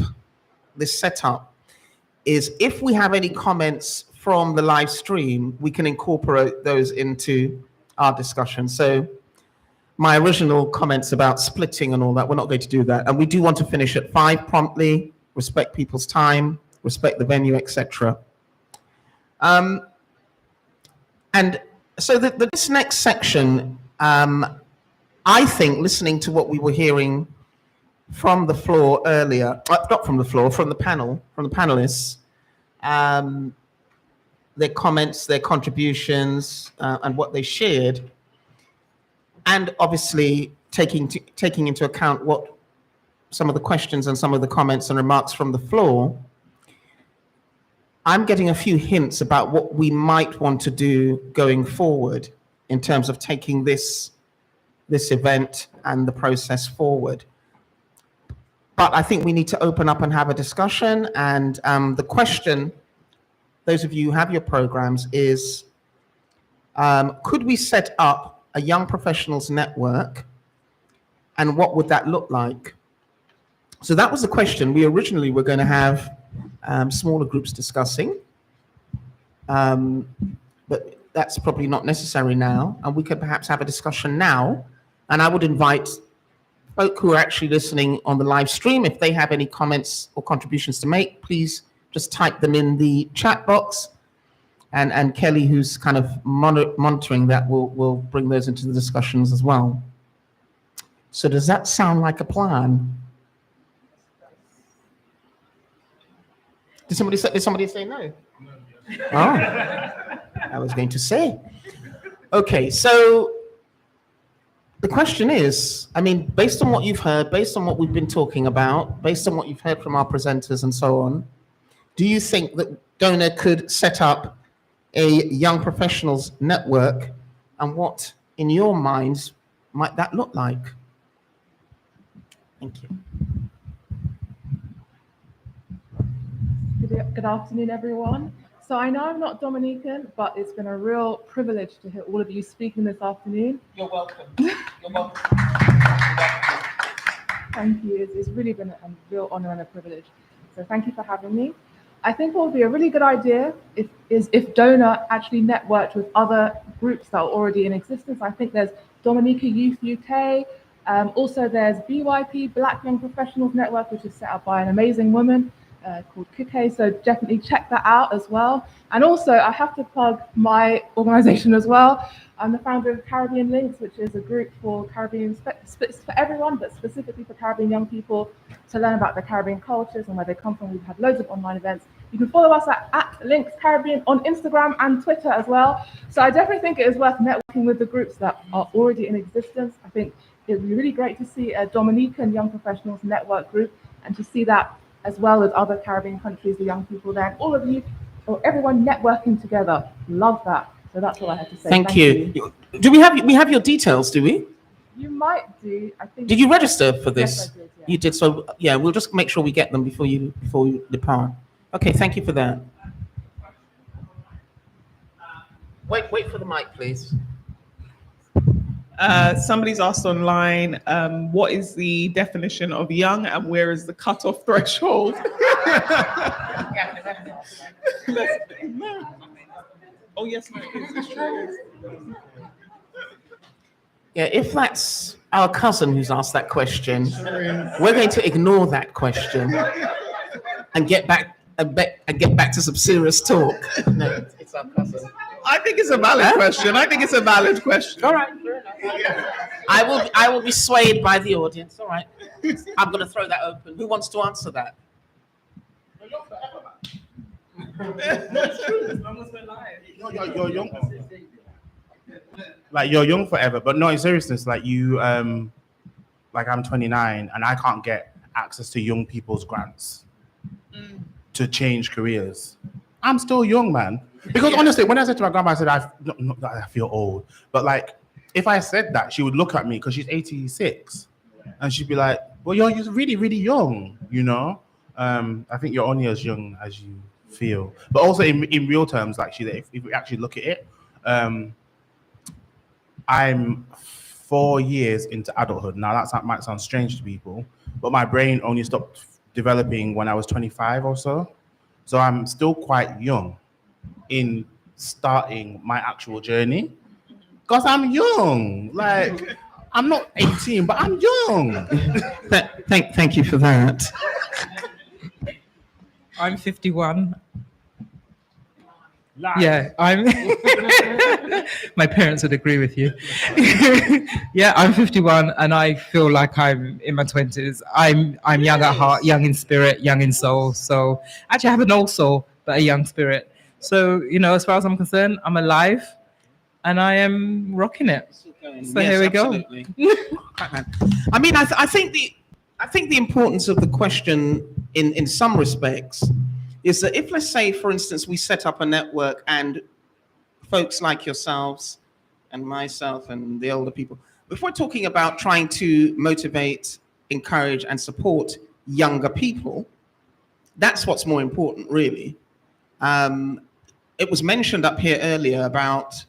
this setup, is if we have any comments from the live stream, we can incorporate those into our discussion. So my original comments about splitting and all that, we're not going to do that. And we do want to finish at 5 promptly, respect people's time, respect the venue, etc. And so this next section, I think, listening to what we were hearing from the floor earlier, not from the floor, from the panel, from the panelists, their comments, their contributions, and what they shared, and obviously taking into account what some of the questions and some of the comments and remarks from the floor, I'm getting a few hints about what we might want to do going forward in terms of taking this event and the process forward. But I think we need to open up and have a discussion. And the question, those of you who have your programs, is could we set up a young professionals network, and what would that look like? So that was the question. We originally were going to have smaller groups discussing, but that's probably not necessary now. And we could perhaps have a discussion now. And I would invite folk who are actually listening on the live stream, if they have any comments or contributions to make, please just type them in the chat box. And Kelly, who's kind of monitoring that, will bring those into the discussions as well. So does that sound like a plan? Did somebody say no? Oh, I was going to say. Okay, so the question is, I mean, based on what you've heard, based on what we've been talking about, based on what you've heard from our presenters and so on, do you think that DONA could set up a young professionals network, and what, in your minds, might that look like? Thank you. Good afternoon, everyone. So I know I'm not Dominican, but it's been a real privilege to hear all of you speaking this afternoon. You're welcome. You're welcome. Thank you. It's really been a real honor and a privilege. So thank you for having me. I think what would be a really good idea if DONA actually networked with other groups that are already in existence. I think there's Dominica Youth UK. Also, there's BYP, Black Young Professionals Network, which is set up by an amazing woman called Kike. So definitely check that out as well. And also, I have to plug my organization as well. I'm the founder of Caribbean Links, which is a group for Caribbean, for everyone, but specifically for Caribbean young people to learn about the Caribbean cultures and where they come from. We've had loads of online events. You can follow us at Links Caribbean on Instagram and Twitter as well. So I definitely think it is worth networking with the groups that are already in existence. I think it would be really great to see a Dominican Young Professionals Network group, and to see that as well as other Caribbean countries, the young people there, and all of you, or everyone networking together. Love that. So that's all I have to say. Thank you. Do we have your details, do we? You might do, I think. Did you register for this? Yes, I did, yeah. You did, so yeah, we'll just make sure we get them before you depart. Okay, thank you for that. Wait for the mic, please. Somebody's asked online, what is the definition of young and where is the cutoff threshold? Oh, yes, no, it's true. Yeah, if that's our cousin who's asked that question, we're going to ignore that question and get back to some serious talk. No, it's our cousin. I think it's a valid question. I think it's a valid question. All right. I will be swayed by the audience. All right. I'm going to throw that open. Who wants to answer that? You're young. Like, you're young forever, but no, in seriousness, like you, like I'm 29 and I can't get access to young people's grants to change careers. I'm still young, man. Because honestly, when I said to my grandma, I said, not that I feel old, but like, if I said that, she would look at me because she's 86 and she'd be like, well, you're really, really young, you know? I think you're only as young as you feel. But also in real terms, actually, if we actually look at it, I'm 4 years into adulthood. Now that might sound strange to people, but my brain only stopped developing when I was 25 or so. So I'm still quite young in starting my actual journey because I'm young. Like, I'm not 18, but I'm young. Thank you for that. I'm 51. Lies. Yeah, I'm. My parents would agree with you. Yeah, I'm 51, and I feel like I'm in my 20s. I'm young at heart, young in spirit, young in soul. So actually, I have an old soul, but a young spirit. So as far as I'm concerned, I'm alive, and I am rocking it. So Yes, here we go. absolutely. I mean, I think the importance of the question in some respects is that if, let's say, for instance, we set up a network and folks like yourselves and myself and the older people, if we're talking about trying to motivate, encourage, and support younger people, that's what's more important, really. It was mentioned up here earlier about,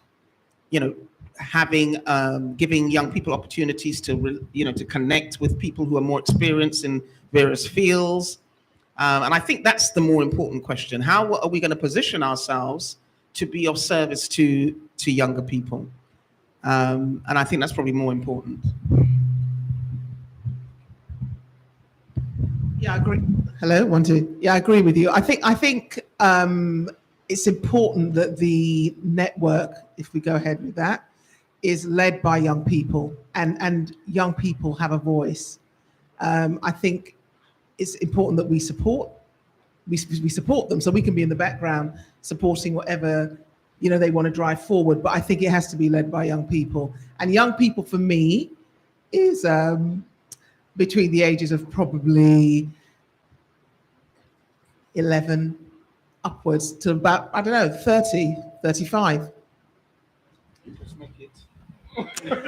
having giving young people opportunities to to connect with people who are more experienced in various fields, and I think that's the more important question. How are we going to position ourselves to be of service to younger people? And I think that's probably more important. Yeah, I agree. Hello, 1, 2. Yeah, I agree with you. I think it's important that the network, if we go ahead with that, is led by young people, and young people have a voice. I think it's important that we support them, so we can be in the background supporting whatever they want to drive forward. But I think it has to be led by young people, and young people for me is between the ages of probably 11 upwards to about, 30, 35.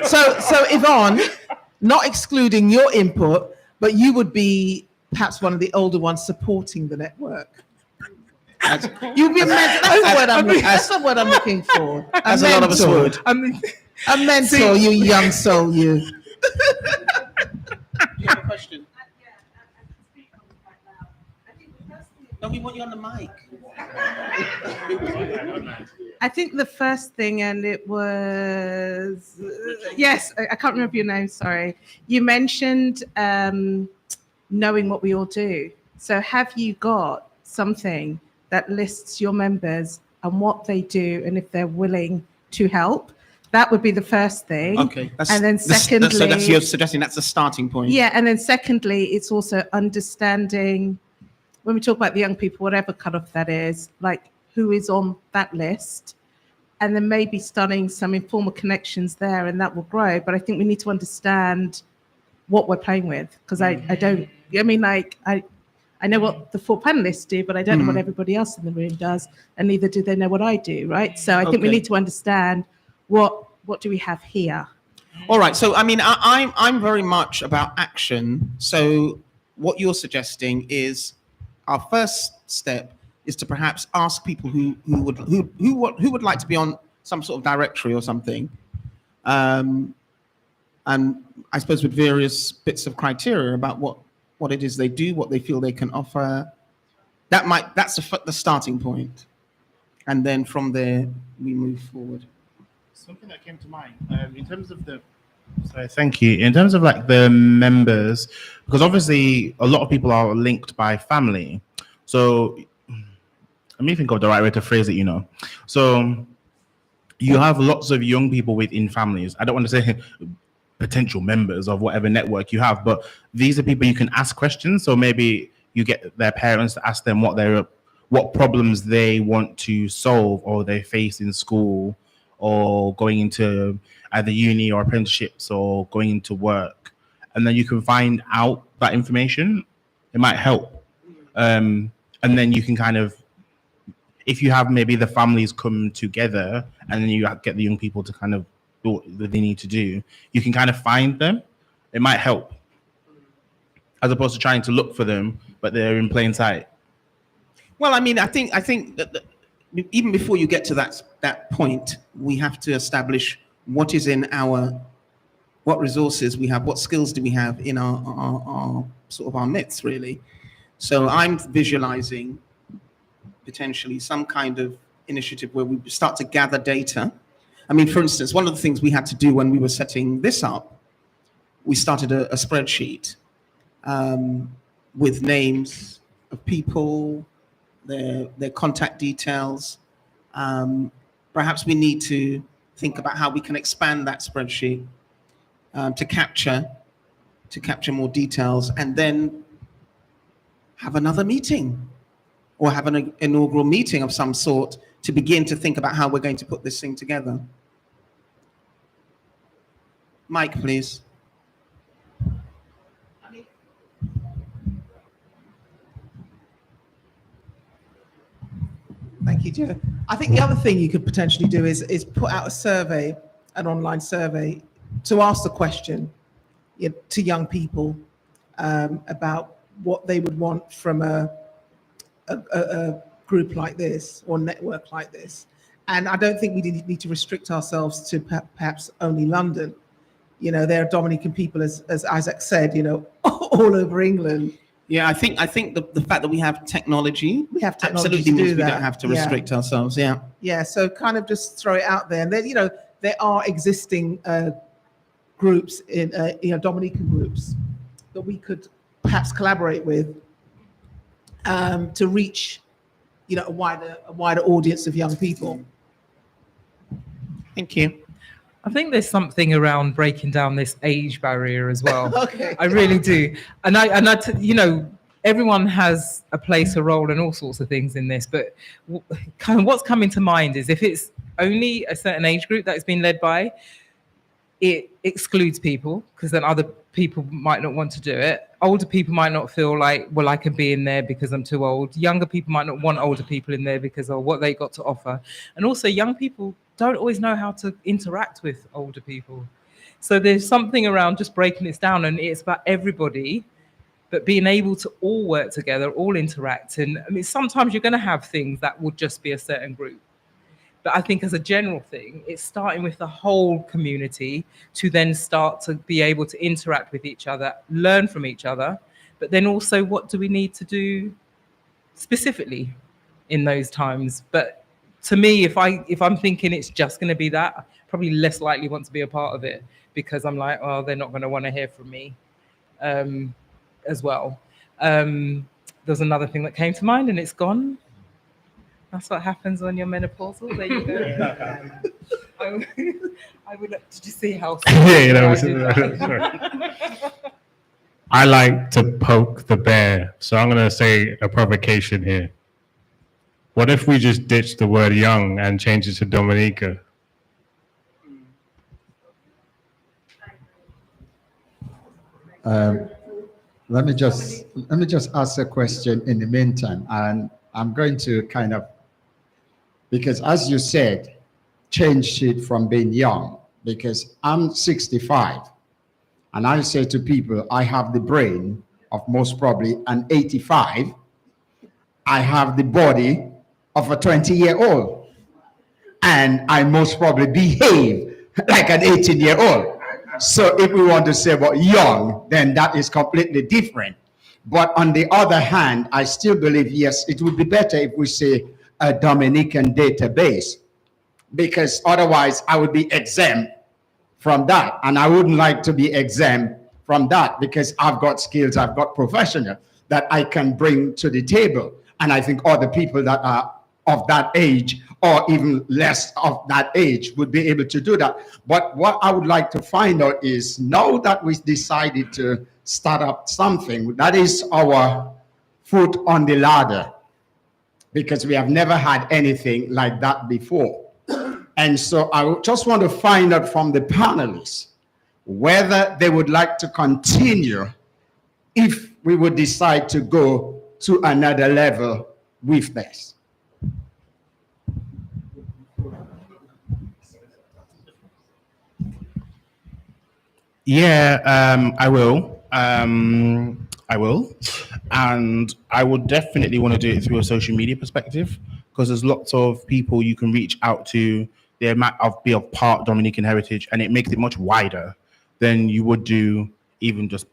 So Yvonne, not excluding your input, but you would be perhaps one of the older ones supporting the network. You'd be a mentor. That's the word I'm looking for. As a lot of us would. A mentor, you young soul, you. You have a question? No, we want you on the mic. I think the first thing, and it was, yes, I can't remember your name, sorry. You mentioned knowing what we all do. So have you got something that lists your members and what they do and if they're willing to help? That would be the first thing. Okay. And then secondly... So that's you're suggesting that's the starting point. Yeah, and then secondly, it's also understanding, when we talk about the young people, whatever cutoff that is, like who is on that list, and then maybe starting some informal connections there, and that will grow. But I think we need to understand what we're playing with, because I know what the 4 panelists do, but I don't know what everybody else in the room does, and neither do they know what I do, right? So I think we need to understand what do we have here. All right. So I mean, I'm very much about action. So what you're suggesting is our first step is to perhaps ask people who would like to be on some sort of directory or something, and I suppose with various bits of criteria about what it is they do, what they feel they can offer. That's the starting point, and then from there we move forward. Something that came to mind in terms of the. Sorry, thank you. In terms of like the members, because obviously a lot of people are linked by family. So let me think of the right way to phrase it. So you have lots of young people within families. I don't want to say potential members of whatever network you have, but these are people you can ask questions. So maybe you get their parents to ask them what problems they want to solve or they face in school, or going into either uni or apprenticeships or going into work. And then you can find out that information. It might help. And then you can kind of, if you have maybe the families come together and then you get the young people to kind of do what they need to do, you can kind of find them. It might help. As opposed to trying to look for them, but they're in plain sight. Well, I mean, I think that even before you get to that point, we have to establish what is in our what resources we have, what skills do we have in our sort of our midst, really. So I'm visualizing potentially some kind of initiative where we start to gather data. I mean, for instance, one of the things we had to do when we were setting this up, we started a spreadsheet with names of people, their contact details. Perhaps we need to think about how we can expand that spreadsheet to capture more details, and then have another meeting or have an inaugural meeting of some sort to begin to think about how we're going to put this thing together. Mike, please. Thank you, Joe. I think the other thing you could potentially do is put out a survey, an online survey, to ask the question to young people about what they would want from a group like this or network like this. And I don't think we need to restrict ourselves to perhaps only London. You know, there are Dominican people, as Isaac said, you know, all over England. Yeah, I think the fact that we have technology, to absolutely do means we that. don't have to Yeah. restrict ourselves. Yeah. Yeah, so kind of just throw it out there. And then, you know, there are existing groups in, Dominican groups that we could perhaps collaborate with to reach, you know, a wider audience of young people. Thank you. I think there's something around breaking down this age barrier as well. Okay. I really do. And you know, everyone has a place, a role, and all sorts of things in this. But kind of what's coming to mind is if it's only a certain age group that it's been led by, it excludes people because then other people might not want to do it. Older people might not feel like, well, I can be in there because I'm too old. Younger people might not want older people in there because of what they got to offer. And also young people don't always know how to interact with older people. So there's something around just breaking this down, and it's about everybody, but being able to all work together, all interact. And I mean, sometimes you're going to have things that would just be a certain group. But I think as a general thing, it's starting with the whole community to then start to be able to interact with each other, learn from each other, but then also what do we need to do specifically in those times? But to me, if I'm thinking it's just going to be that, I probably less likely want to be a part of it because I'm like, oh, they're not going to want to hear from me as well. There's another thing that came to mind and it's gone. That's what happens when you're menopausal. There you go. I would. Did you see how? Yeah, that was. I like to poke the bear, so I'm going to say a provocation here. What if we just ditch the word young and change it to Dominica? Let me just ask a question in the meantime, and I'm going to kind of, because as you said, change it from being young, because I'm 65, and I say to people, I have the brain of most probably an 85. I have the body of a 20-year-old, and I most probably behave like an 18-year-old. So if we want to say about young, then that is completely different. But on the other hand, I still believe, yes, it would be better if we say a Dominican database, because otherwise I would be exempt from that. And I wouldn't like to be exempt from that because I've got skills, I've got professional that I can bring to the table. And I think other people that are of that age or even less of that age would be able to do that. But what I would like to find out is, now that we decided to start up something, that is our foot on the ladder, because we have never had anything like that before. And so I just want to find out from the panelists whether they would like to continue if we would decide to go to another level with this. Yeah, I will. I will. And I would definitely want to do it through a social media perspective, because there's lots of people you can reach out to. They might be of part Dominican heritage, and it makes it much wider than you would do even just,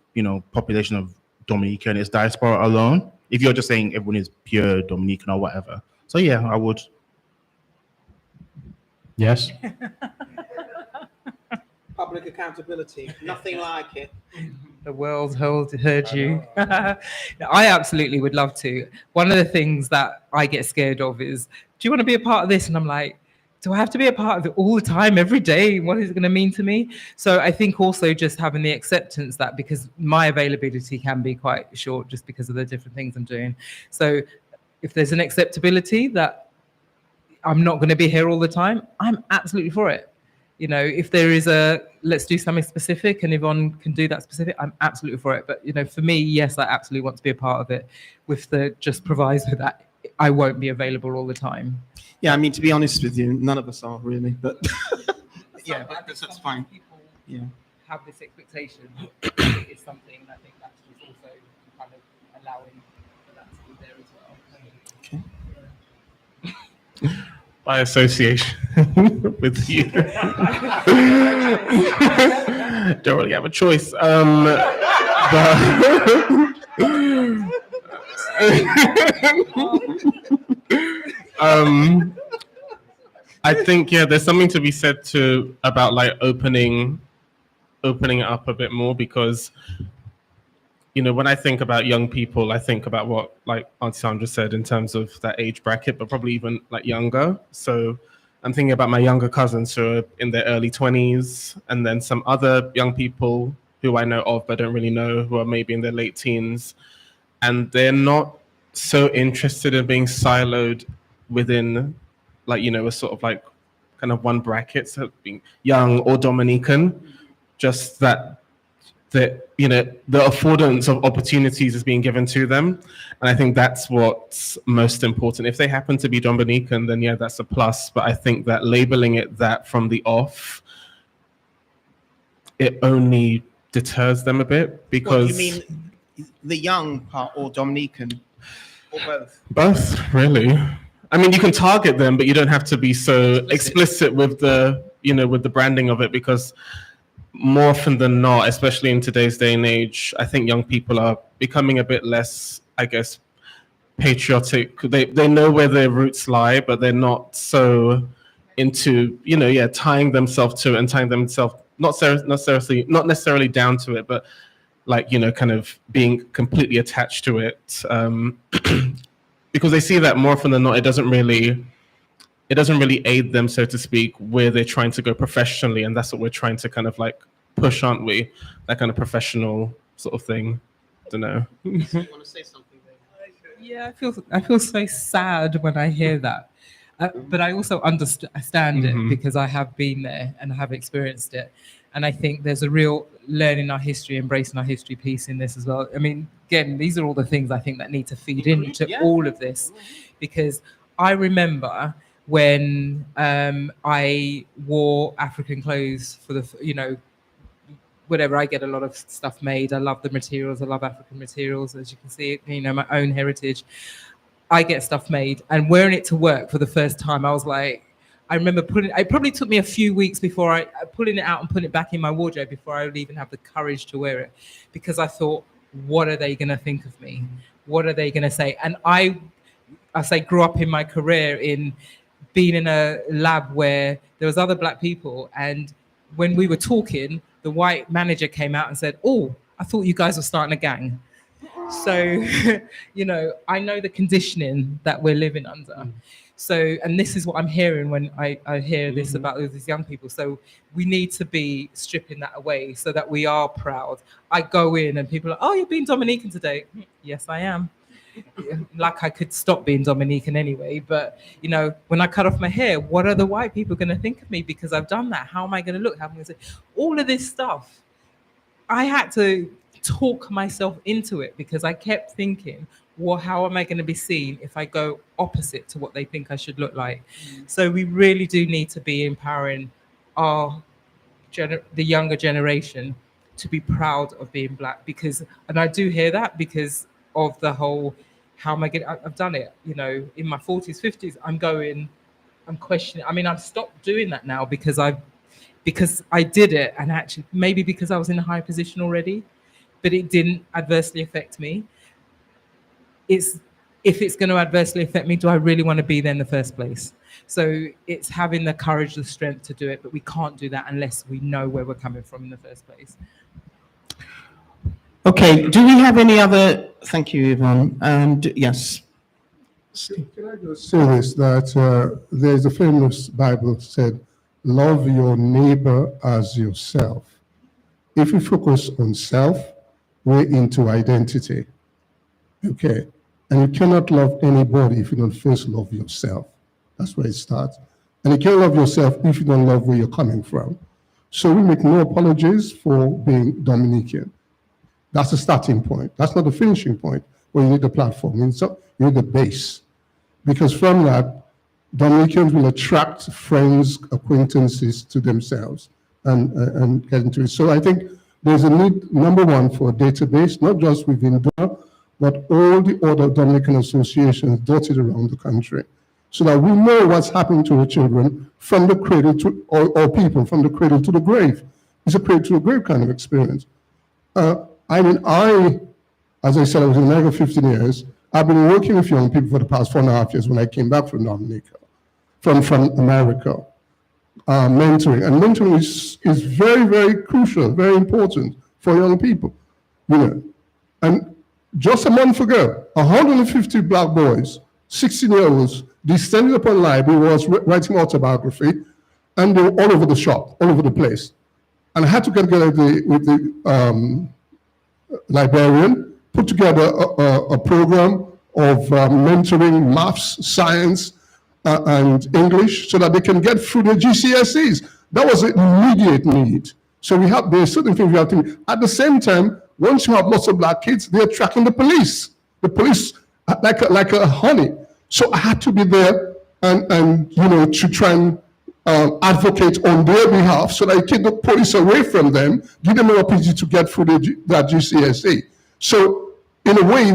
population of Dominica and its diaspora alone. If you're just saying everyone is pure Dominican or whatever. So yeah, I would. Yes. Public accountability, nothing like it. The world heard you. I absolutely would love to. One of the things that I get scared of is, do you want to be a part of this? And I'm like, do I have to be a part of it all the time, every day? What is it going to mean to me? So I think also just having the acceptance that, because my availability can be quite short just because of the different things I'm doing. So if there's an acceptability that I'm not going to be here all the time, I'm absolutely for it. If there is let's do something specific and Yvonne can do that specific, I'm absolutely for it. But, for me, yes, I absolutely want to be a part of it, with the just proviso that I won't be available all the time. Yeah, I mean, to be honest with you, none of us are really, but yeah, that's fine. People have this expectation. It's something I think that's just also kind of allowing for that to be there as well. Okay. By association with you. Don't really have a choice. I think there's something to be said about like opening it up a bit more, because when I think about young people, I think about what like Auntie Sandra said in terms of that age bracket, but probably even like younger. So I'm thinking about my younger cousins who are in their early 20s, and then some other young people who I know of but don't really know, who are maybe in their late teens, and they're not so interested in being siloed within like, a sort of like kind of one bracket, so being young or Dominican, just that the affordance of opportunities is being given to them. And I think that's what's most important. If they happen to be Dominican, then that's a plus. But I think that labeling it that from the off, it only deters them a bit, because... What, you mean the young part or Dominican, or both? Both, really. I mean, you can target them, but you don't have to be so explicit with the branding of it, because more often than not, especially in today's day and age, I think young people are becoming a bit less, I guess, patriotic. They know where their roots lie, but they're not so into, tying themselves to it, and tying themselves not necessarily down to it, but like, kind of being completely attached to it. Because they see that more often than not, it doesn't really aid them, so to speak, where they're trying to go professionally. And that's what we're trying to kind of like push, aren't we? That kind of professional sort of thing. Don't know. You want to say something there? Yeah, I feel so sad when I hear that. But I also understand it, because I have been there and I have experienced it. And I think there's a real learning our history, embracing our history piece in this as well. I mean, again, these are all the things I think that need to feed into all of this, because I remember when I wore African clothes for whatever, I get a lot of stuff made. I love the materials. I love African materials, as you can see, my own heritage. I get stuff made, and wearing it to work for the first time, I was like, I remember it probably took me a few weeks before I pulling it out and putting it back in my wardrobe before I would even have the courage to wear it, because I thought, what are they going to think of me? What are they going to say? And I grew up in my career in being in a lab where there was other Black people, and when we were talking, the white manager came out and said, "Oh, I thought you guys were starting a gang." So, I know the conditioning that we're living under. So, and this is what I'm hearing when I hear this about these young people. So we need to be stripping that away so that we are proud. I go in and people are, "Oh, you're being Dominican today." Yes, I am. Like I could stop being Dominican anyway. But, when I cut off my hair, what are the white people going to think of me because I've done that? How am I going to look? How am I going to say? All of this stuff, I had to talk myself into it, because I kept thinking, well, how am I going to be seen if I go opposite to what they think I should look like? So we really do need to be empowering the younger generation to be proud of being Black, and I do hear that because of the whole, how am I going to, I've done it, in my 40s, 50s, I'm questioning. I mean, I've stopped doing that now because because I did it, and actually maybe because I was in a high position already, but it didn't adversely affect me. If it's going to adversely affect me, do I really want to be there in the first place? So it's having the courage, the strength to do it, but we can't do that unless we know where we're coming from in the first place. Okay, do we have any other? Thank you, Yvonne. Yes. Can I just say this, that there's a famous Bible said, love your neighbor as yourself. If we focus on self, we're into identity. Okay? And you cannot love anybody if you don't first love yourself. That's where it starts. And you can't love yourself if you don't love where you're coming from. So we make no apologies for being Dominican. That's the starting point. That's not the finishing point where you need the platform. You need the base. Because from that, Dominicans will attract friends, acquaintances to themselves and get into it. So I think there's a need, number one, for a database, not just within DOA, but all the other Dominican associations dotted around the country, so that we know what's happening to the children from the cradle to, or people from the cradle to the grave. It's a cradle to the grave kind of experience. I mean, as I said, I was in America 15 years. I've been working with young people for the past 4.5 years when I came back from Dominica, from America, mentoring. And mentoring is very, very crucial, very important for young people, you know. And just a month ago, 150 black boys, 16-year-olds, descended upon library, was writing autobiography, and they were all over the shop, all over the place. And I had to get together with the librarian, put together a program of mentoring maths, science, and English, so that they can get through their GCSEs. That was an immediate need. So there's certain things we have to do. At the same time, once you have lots of black kids, they're tracking the police like a honey. So I had to be there and you know, to try and advocate on their behalf, so that I keep the police away from them, give them an opportunity to get through that GCSE. So in a way,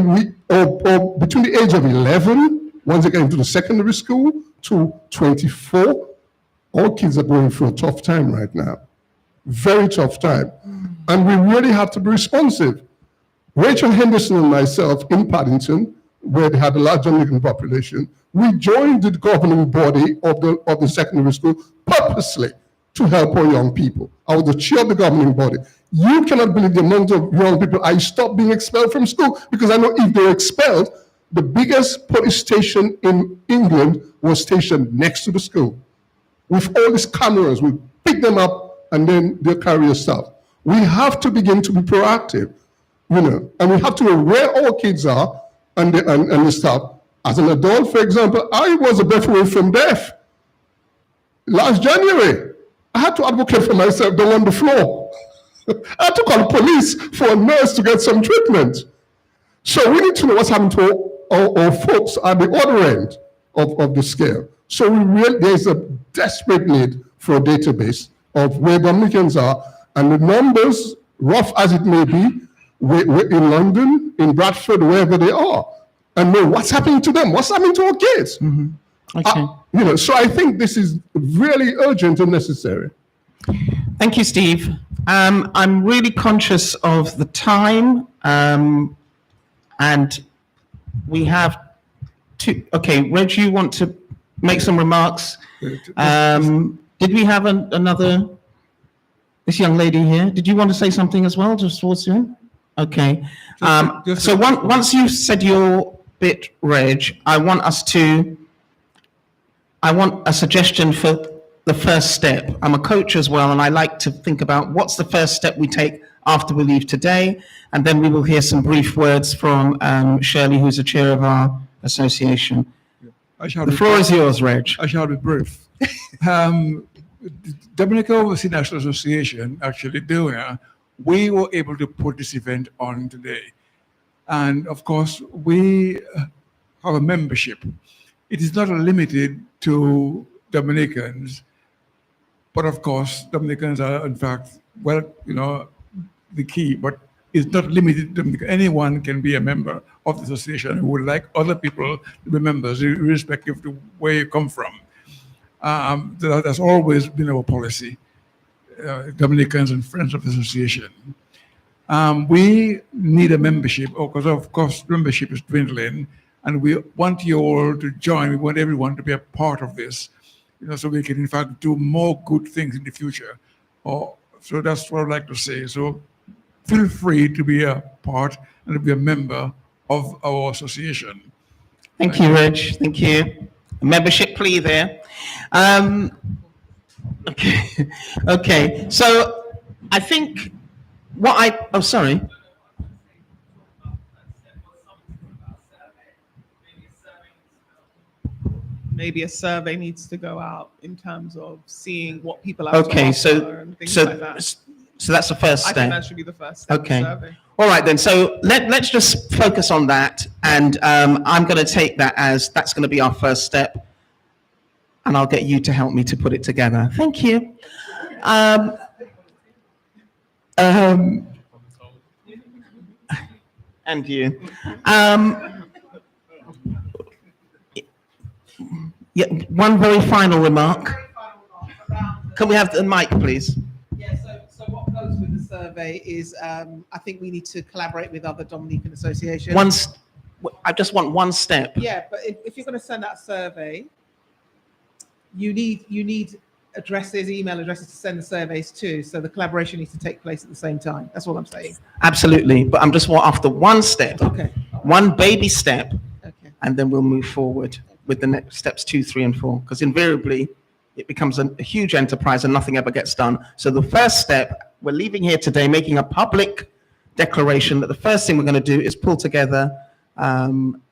or between the age of 11, once they get into the secondary school, to 24, all kids are going through a tough time right now. Very tough time. And we really have to be responsive. Rachel Henderson and myself in Paddington, where they had a large Dominican population, we joined the governing body of the secondary school purposely to help our young people. I was the chair of the governing body. You cannot believe the amount of young people I stopped being expelled from school, because I know if they're expelled, the biggest police station in England was stationed next to the school. With all these cameras, we pick them up and then they'll carry your stuff. We have to begin to be proactive, you know, and we have to know where all kids are and the stuff. As an adult, for example, I was a breath away from death. Last January, I had to advocate for myself down on the floor. I had to call the police for a nurse to get some treatment. So we need to know what's happening to our folks at the other end of the scale. So there's a desperate need for a database of where Dominicans are, and the numbers, rough as it may be, we're in London, in Bradford, wherever they are, and know what's happening to them, what's happening to our kids. Mm-hmm. Okay. You know, so I think this is really urgent and necessary. Thank you, Steve. I'm really conscious of the time, and we have to. Okay, Reg, you want to make some remarks? Did we have another? This young lady here. Did you want to say something as well, just towards the end? Okay. So once you've said your bit, Reg, I want a suggestion for the first step. I'm a coach as well, and I like to think about what's the first step we take after we leave today, and then we will hear some brief words from Shirley, who's the chair of our association. The floor is yours, Reg. I shall be brief. Dominican Overseas National Association, actually doing, we were able to put this event on today. And of course, we have a membership. It is not limited to Dominicans, but of course, Dominicans are in fact, well, you know, the key, but it's not limited to Dominican. Anyone can be a member of the association who would like other people to be members, irrespective of where you come from. That's always been our policy. Dominicans and Friends of the Association. We need a membership, because of course membership is dwindling, and we want you all to join. We want everyone to be a part of this, so we can in fact do more good things in the future. So that's what I'd like to say. So feel free to be a part and to be a member of our association. Thank you, Reg. Thank you. Membership plea there. Okay. Okay. So I think oh, sorry. Maybe a survey needs to go out in terms of seeing what people have to Okay. offer and things like that. So that's the first I step. think that should be the first step. Okay. The survey. All right then. So let's just focus on that, and I'm going to take that as that's going to be our first step, and I'll get you to help me to put it together. Thank you. And you. Yeah. One very final remark. Can we have the mic, please? Yeah, so what goes with the survey is I think we need to collaborate with other Dominican associations. I just want one step. Yeah, but if you're going to send out a survey, you need addresses, email addresses to send the surveys to. So the collaboration needs to take place at the same time. That's all I'm saying. Absolutely, but I'm just after one step. Okay. One baby step, Okay. and then we'll move forward with the next steps 2, 3, and 4. Because invariably, it becomes a huge enterprise and nothing ever gets done. So the first step, we're leaving here today making a public declaration that the first thing we're going to do is pull together some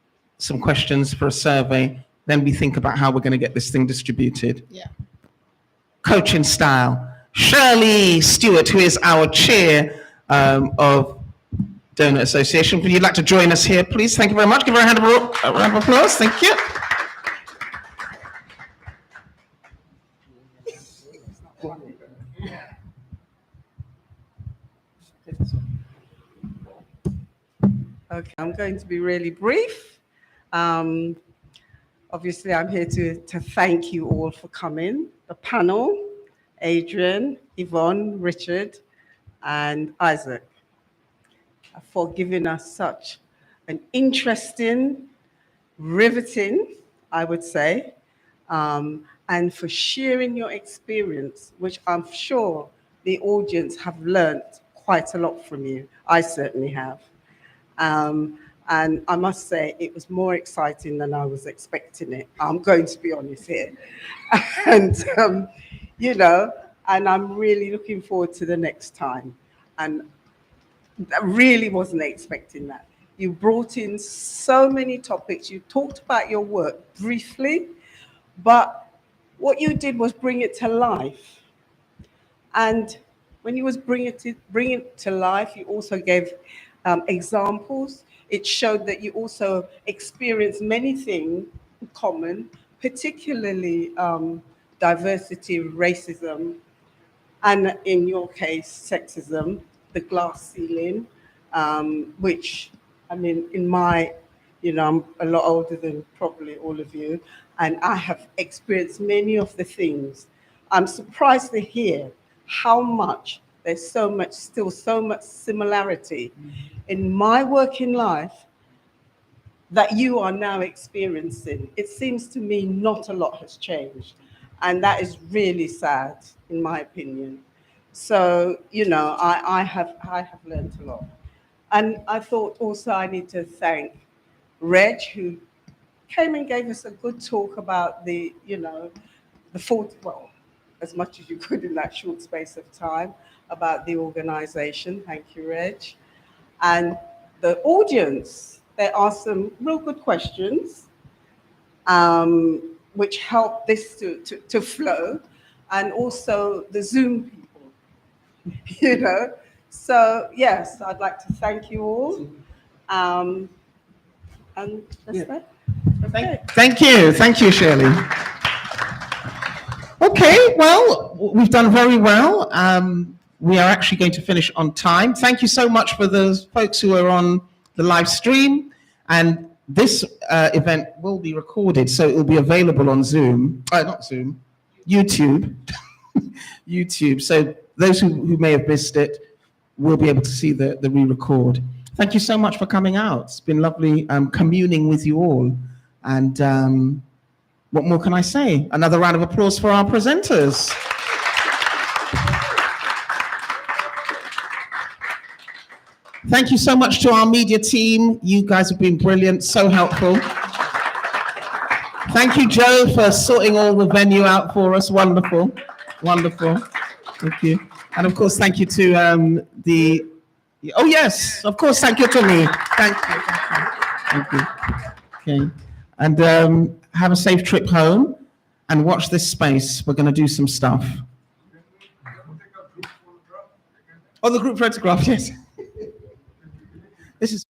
questions for a survey. Then we think about how we're going to get this thing distributed. Yeah. Coaching style. Shirley Stewart, who is our chair of Donor Association, would you like to join us here, please? Thank you very much. Give her a round of applause. Thank you. Okay, I'm going to be really brief. Obviously, I'm here to thank you all for coming. The panel, Adrian, Yvonne, Richard, and Isaac, for giving us such an interesting, riveting, I would say, and for sharing your experience, which I'm sure the audience have learned quite a lot from you. I certainly have. And I must say, it was more exciting than I was expecting it. I'm going to be honest here. And, and I'm really looking forward to the next time. And I really wasn't expecting that. You brought in so many topics. You talked about your work briefly, but what you did was bring it to life. And when you was bring it to life, you also gave examples. It showed that you also experienced many things in common, particularly diversity, racism, and in your case, sexism, the glass ceiling, which, I mean, in my, I'm a lot older than probably all of you, and I have experienced many of the things. I'm surprised to hear how much there's still so much similarity in my working life that you are now experiencing. It seems to me not a lot has changed. And that is really sad, in my opinion. So, I have learned a lot. And I thought also I need to thank Reg, who came and gave us a good talk about the 40, well, as much as you could in that short space of time, about the organization. Thank you, Reg. And the audience, there are some real good questions, which help this to flow, and also the Zoom people, So yes, I'd like to thank you all. And that's that. Okay. Thank you, Shirley. Okay, well, we've done very well. We are actually going to finish on time. Thank you so much for those folks who are on the live stream. And this event will be recorded, so it will be available on Zoom. Not Zoom, YouTube. YouTube. So those who may have missed it will be able to see the re-record. Thank you so much for coming out. It's been lovely communing with you all. And what more can I say? Another round of applause for our presenters. Thank you so much to our media team. You guys have been brilliant, so helpful. Thank you, Joe, for sorting all the venue out for us. Wonderful, wonderful. Thank you. And of course, thank you to oh yes, of course, thank you to me. Thank you. Thank you. Okay. And have a safe trip home and watch this space. We're going to do some stuff. Oh, the group photograph, yes. This is